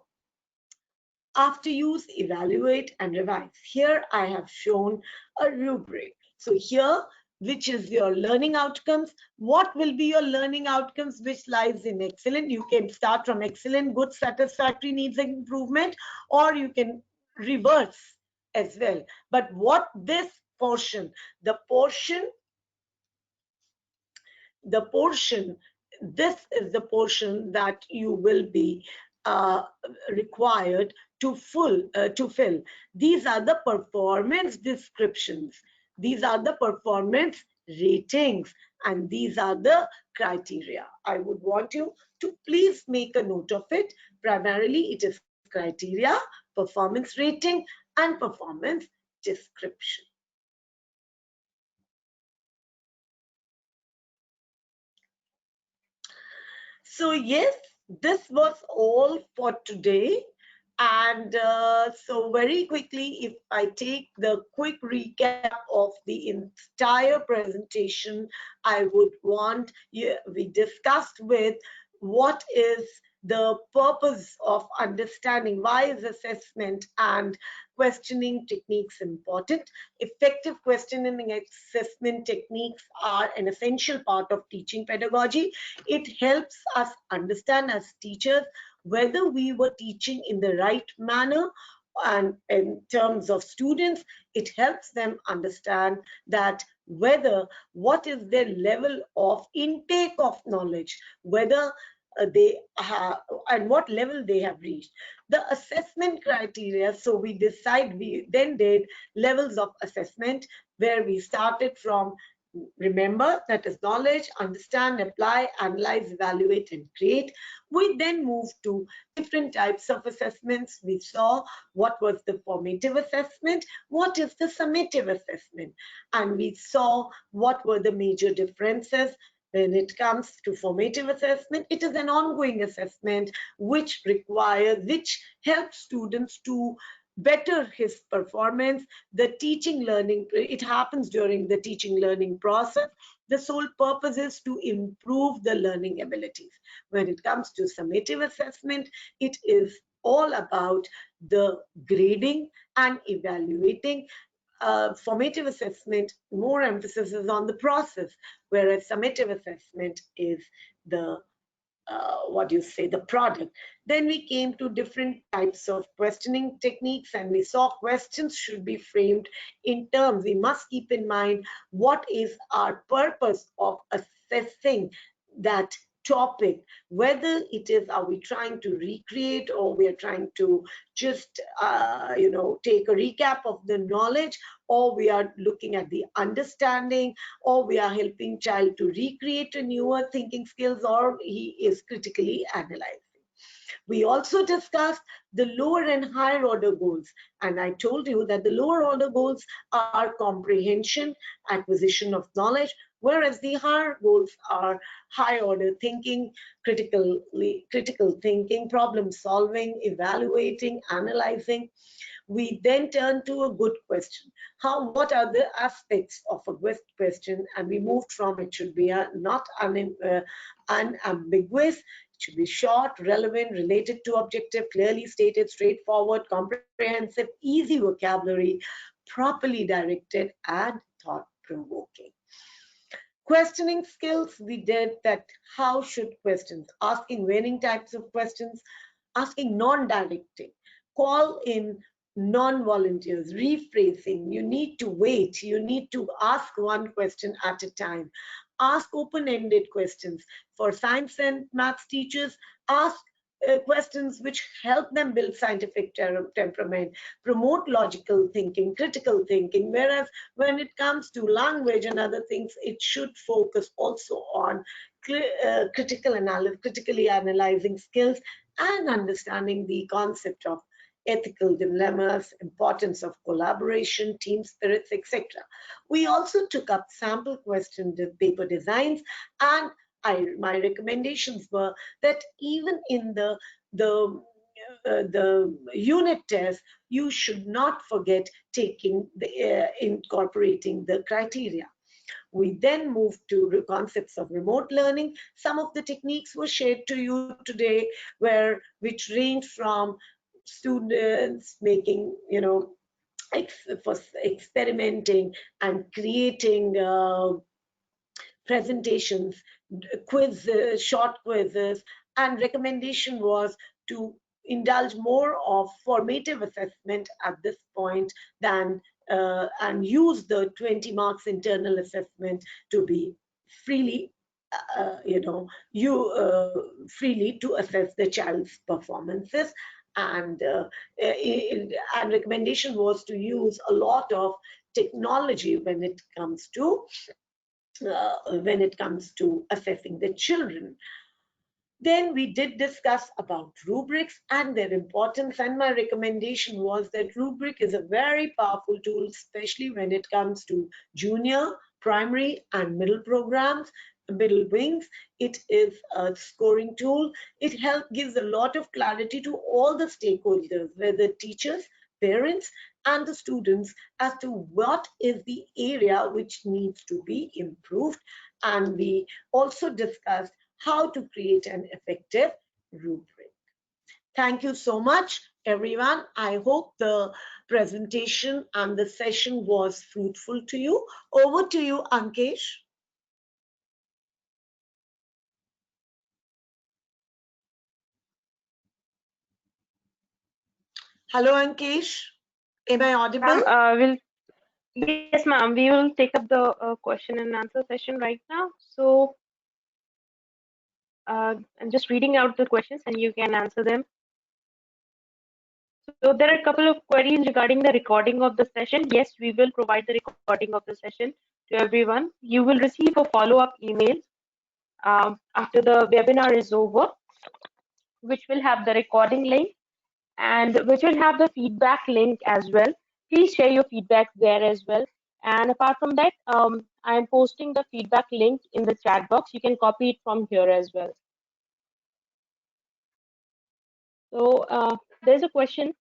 After use, evaluate and revise. Here I have shown a rubric. So here, which is your learning outcomes? What will be your learning outcomes which lies in excellent? You can start from excellent, good, satisfactory, needs improvement, or you can reverse as well. But what this portion, the portion, the portion, this is the portion that you will be uh, required to fill. These are the performance descriptions. These are the performance ratings, and these are the criteria. I would want you to please make a note of it. Primarily, it is criteria, performance rating, and performance description. So yes, this was all for today. And so very quickly, if I take the quick recap of the entire presentation, I would want we discussed with what is the purpose of understanding why is assessment and questioning techniques important. Effective questioning and assessment techniques are an essential part of teaching pedagogy. It helps us understand as teachers whether we were teaching in the right manner, and in terms of students, it helps them understand that whether what is their level of intake of knowledge, whether they have and what level they have reached. The assessment criteria, so we then did levels of assessment where we started from, remember, that is knowledge, understand, apply, analyze, evaluate, and create. We then moved to different types of assessments. We saw what was the formative assessment, what is the summative assessment, and we saw what were the major differences. When it comes to formative assessment, it is an ongoing assessment which helps students to better his performance. The teaching learning, it happens during the teaching learning process. The sole purpose is to improve the learning abilities. When it comes to summative assessment, it is all about the grading and evaluating. Formative assessment, more emphasis is on the process, whereas summative assessment is the the product. Then we came to different types of questioning techniques, and we saw questions should be framed in terms. We must keep in mind what is our purpose of assessing that topic, whether it is, are we trying to recreate, or we are trying to just take a recap of the knowledge, or we are looking at the understanding, or we are helping child to recreate a newer thinking skills, or he is critically analyzing. We also discussed the lower and higher order goals. And I told you that the lower order goals are comprehension, acquisition of knowledge, whereas the higher goals are high order thinking, critical thinking, problem solving, evaluating, analyzing. We then turn to a good question. What are the aspects of a good question? And we moved from it should be not unambiguous, it should be short, relevant, related to objective, clearly stated, straightforward, comprehensive, easy vocabulary, properly directed, and thought-provoking. Questioning skills, we did that. How should questions? Asking varying types of questions, asking non-directing, call in non-volunteers, rephrasing. You need to wait. You need to ask one question at a time. Ask open-ended questions. For science and maths teachers, ask questions which help them build scientific temperament, promote logical thinking, critical thinking, whereas when it comes to language and other things, it should focus also on critically analyzing skills and understanding the concept of ethical dilemmas, importance of collaboration, team spirits, etc. We also took up sample question paper designs, and my recommendations were that even in the unit test, you should not forget taking incorporating the criteria. We then moved to concepts of remote learning. Some of the techniques were shared to you today, which range from students making, for experimenting and creating presentations, short quizzes, and recommendation was to indulge more of formative assessment at this point than and use the 20 marks internal assessment to be freely freely to assess the child's performances. And and recommendation was to use a lot of technology when it comes to assessing the children. Then we did discuss about rubrics and their importance, and my recommendation was that rubric is a very powerful tool, especially when it comes to junior, primary, and middle programs, middle wings. It is a scoring tool. It gives a lot of clarity to all the stakeholders, whether teachers, parents, and the students, as to what is the area which needs to be improved. And we also discussed how to create an effective rubric. Thank you so much, everyone. I hope the presentation and the session was fruitful to you. Over to you, Ankesh. Hello, Ankesh. Am I audible? Yes, ma'am. We will take up the question and answer session right now. So I'm just reading out the questions and you can answer them. So there are a couple of queries regarding the recording of the session. Yes, we will provide the recording of the session to everyone. You will receive a follow-up email after the webinar is over, which will have the recording link and which will have the feedback link as well. Please share your feedback there as well. And apart from that, I'm posting the feedback link in the chat box. You can copy it from here as well. So there's a question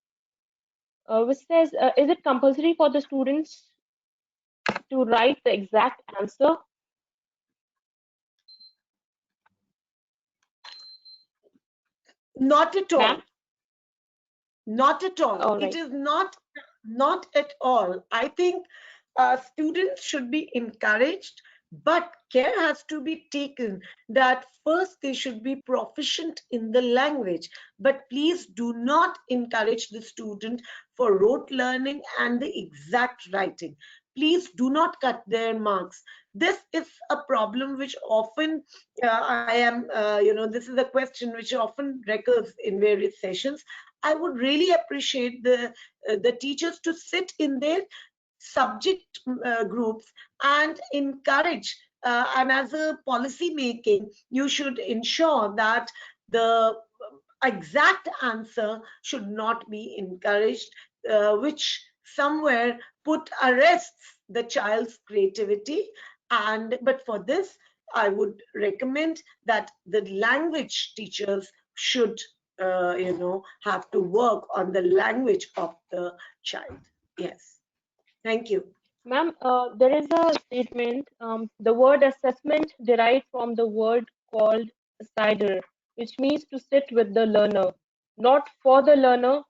which says, is it compulsory for the students to write the exact answer? Not at all. Not at all. All right. It is not at all. I think students should be encouraged, but care has to be taken that first they should be proficient in the language. But please do not encourage the student for rote learning and the exact writing. Please do not cut their marks. This is a problem which often this is a question which often recurs in various sessions. I would really appreciate the teachers to sit in their subject groups and encourage. And as a policy making, you should ensure that the exact answer should not be encouraged, which somewhere arrests the child's creativity. But for this, I would recommend that the language teachers should have to work on the language of the child. Yes. Thank you. Ma'am, there is a statement, the word assessment derived from the word called cider, which means to sit with the learner, not for the learner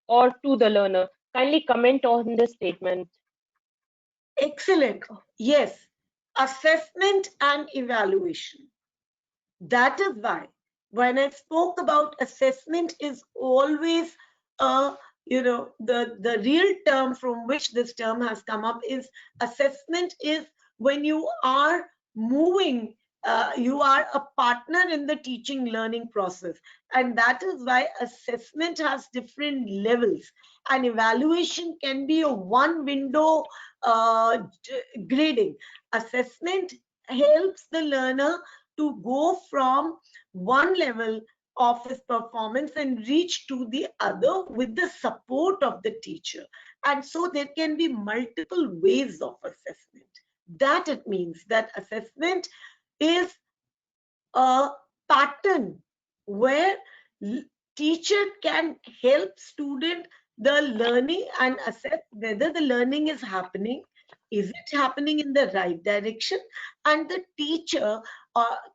or to the learner. Kindly comment on this statement. Excellent. Yes. Assessment and evaluation. That is why when I spoke about assessment is always the real term from which this term has come up is assessment is when you are moving, you are a partner in the teaching learning process, and that is why assessment has different levels, and evaluation can be a one window grading. Assessment helps the learner to go from one level of his performance and reach to the other with the support of the teacher. And so there can be multiple ways of assessment. That it means that assessment is a pattern where teacher can help student the learning and assess whether the learning is happening. Is it happening in the right direction? And the teacher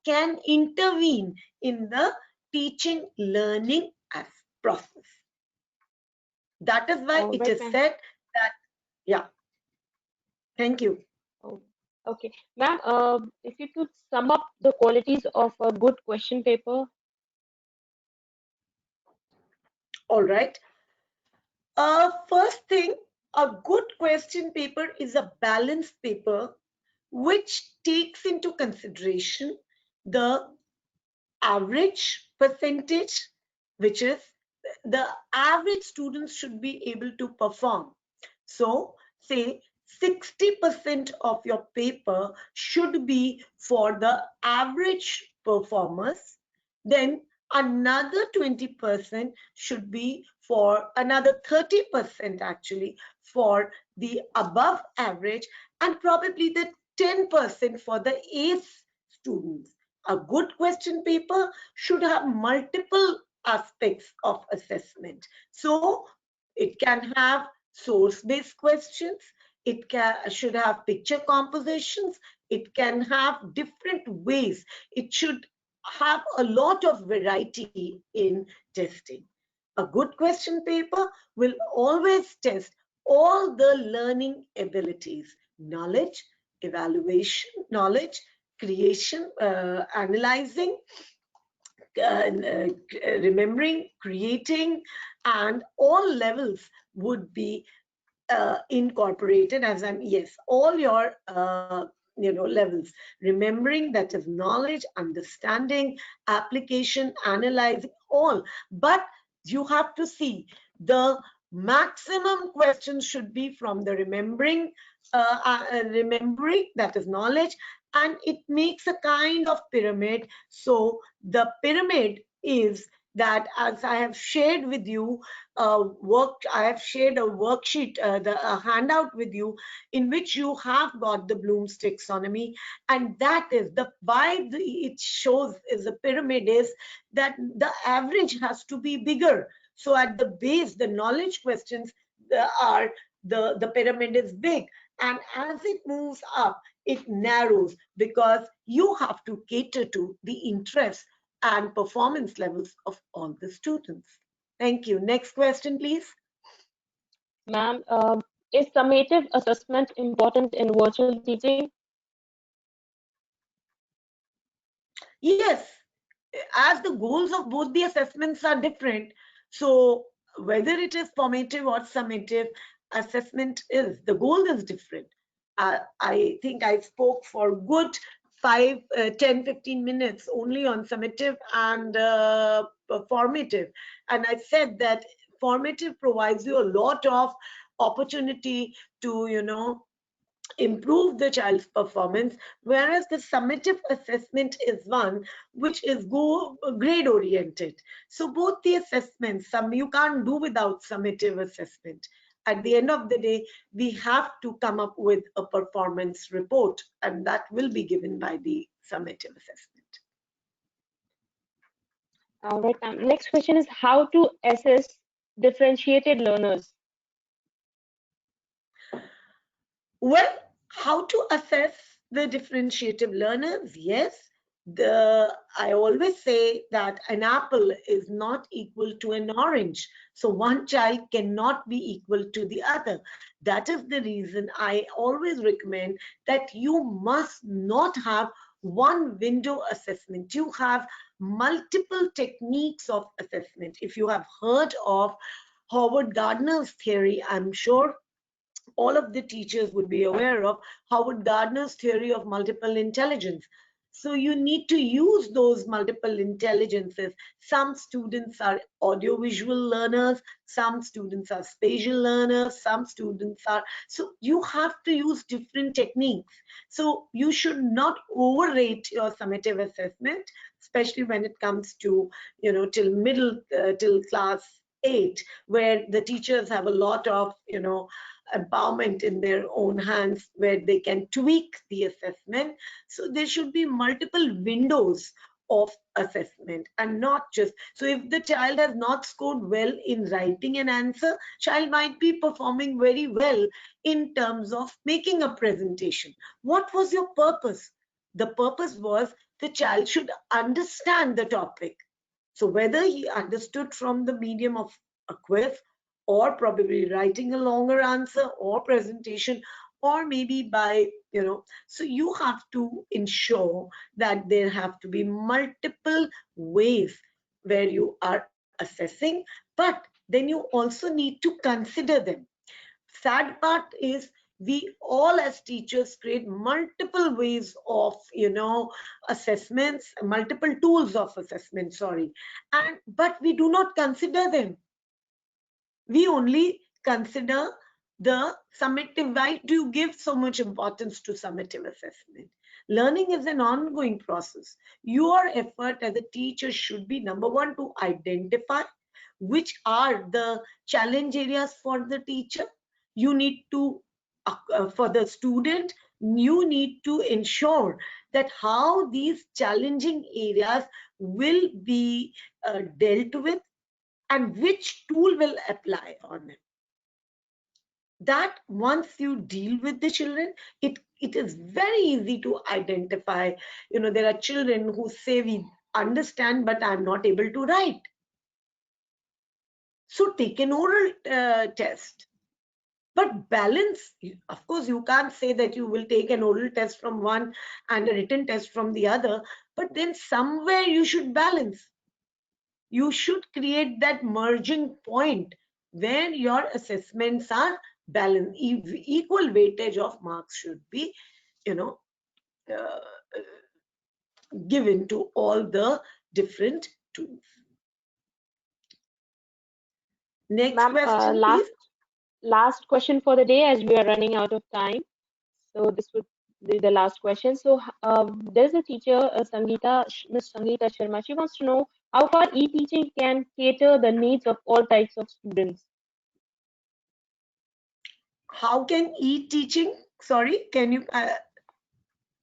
can intervene in the teaching learning as process. That is why All it right, is ma'am. said that, yeah, thank you. Oh, okay. Ma'am, if you could sum up the qualities of a good question paper. All right. First thing, a good question paper is a balanced paper which takes into consideration the average percentage, which is the average students should be able to perform. So say 60% of your paper should be for the average performers, then another 20% should be for another 30% actually for the above average, and probably the 10% for the ace students. A good question paper should have multiple aspects of assessment. So it can have source-based questions, should have picture compositions, it can have different ways, it should have a lot of variety in testing. A good question paper will always test all the learning abilities, knowledge, evaluation, knowledge, creation, analyzing, remembering, creating, and all levels would be incorporated as an yes, all your levels, remembering, that is knowledge, understanding, application, analyzing, all. But you have to see the maximum questions should be from the remembering, that is knowledge, and it makes a kind of pyramid. So the pyramid is that, as I have shared with you, I have shared a worksheet, a handout with you, in which you have got the Bloom's taxonomy, and that is it shows is a pyramid is that the average has to be bigger. So at the base, the knowledge questions are the pyramid is big, and as it moves up, it narrows because you have to cater to the interest and performance levels of all the students. Thank you. Next question, please. Ma'am, is summative assessment important in virtual teaching? Yes, as the goals of both the assessments are different, so whether it is formative or summative assessment, is the goal is different. I think I spoke for good 10 15 minutes only on summative and formative, and I said that formative provides you a lot of opportunity to improve the child's performance, whereas the summative assessment is one which is grade oriented. So both the assessments, some you can't do without summative assessment. At the end of the day, we have to come up with a performance report, and that will be given by the summative assessment. All right, ma'am. Next question is how to assess differentiated learners. Well, how to assess the differentiative learners? Yes, I always say that an apple is not equal to an orange. So one child cannot be equal to the other. That is the reason I always recommend that you must not have one window assessment. You have multiple techniques of assessment. If you have heard of Howard Gardner's theory, I'm sure all of the teachers would be aware of Howard Gardner's theory of multiple intelligence. So you need to use those multiple intelligences. Some students are audiovisual learners, some students are spatial learners, some students are, so you have to use different techniques. So you should not overrate your summative assessment, especially when it comes to, till class 8, where the teachers have a lot of, empowerment in their own hands, where they can tweak the assessment. So there should be multiple windows of assessment, and not just, so if the child has not scored well in writing an answer, child might be performing very well in terms of making a presentation. What was your purpose? The purpose was the child should understand the topic. So whether he understood from the medium of a quiz, or probably writing a longer answer or presentation, or maybe by, so you have to ensure that there have to be multiple ways where you are assessing, but then you also need to consider them. Sad part is, we all as teachers create multiple ways of assessments, multiple tools of assessment, sorry, and but we do not consider them. We only consider the summative. Why do you give so much importance to summative assessment? Learning is an ongoing process. Your effort as a teacher should be, number one, to identify which are the challenge areas for the teacher. You need to, for the student, you need to ensure that how these challenging areas will be dealt with, and which tool will apply on them. That once you deal with the children, it is very easy to identify. There are children who say, we understand, but I'm not able to write. So take an oral test. But balance, of course, you can't say that you will take an oral test from one and a written test from the other, but then somewhere you should balance. You should create that merging point where your assessments are balanced. Equal weightage of marks should be, uh, given to all the different tools. Next Ma'am, question, please. last question for the day, as we are running out of time. So this would be the last question. So there's a teacher, Miss Sangeeta Sharma. She wants to know how far e-teaching can cater the needs of all types of students. How can e-teaching, sorry, can you?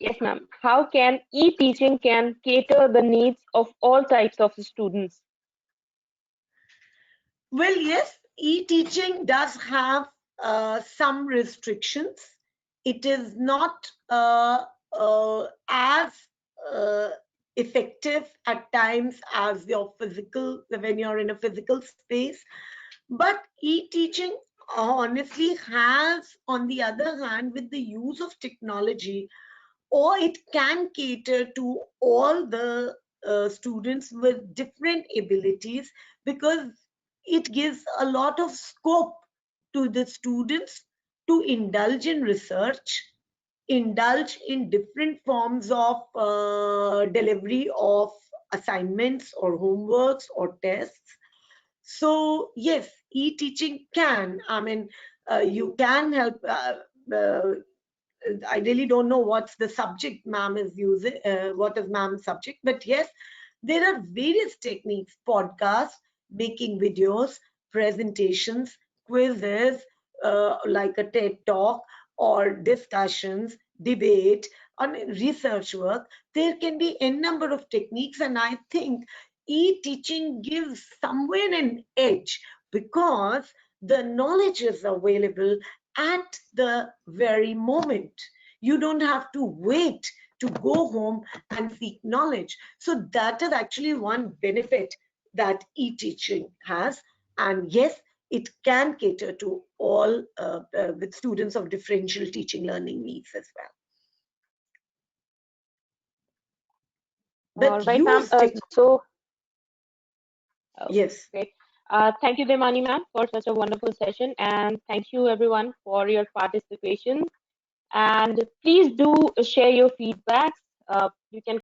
Yes, ma'am. How can e-teaching can cater the needs of all types of students? Well, yes, e-teaching does have some restrictions. It is not as uh, effective at times as your physical, when you're in a physical space. But e-teaching honestly has, on the other hand, with the use of technology, or it can cater to all the students with different abilities, because it gives a lot of scope to the students to indulge in research, indulge in different forms of delivery of assignments or homeworks or tests. So yes, e-teaching can, I mean, you can help. Uh, I really don't know what's the subject ma'am is using, what is ma'am's subject, but yes, there are various techniques: podcasts, making videos, presentations, quizzes, like a TED talk, or discussions, debate, on research work. There can be a number of techniques, and I think e-teaching gives somewhere an edge, because the knowledge is available at the very moment. You don't have to wait to go home and seek knowledge. So that is actually one benefit that e-teaching has. And yes, it can cater to all with students of differential teaching learning needs as well. All But right, ma'am. use technology. Yes. Great. Thank you, Devyani ma'am, for such a wonderful session, and thank you everyone for your participation. And please do share your feedbacks. You can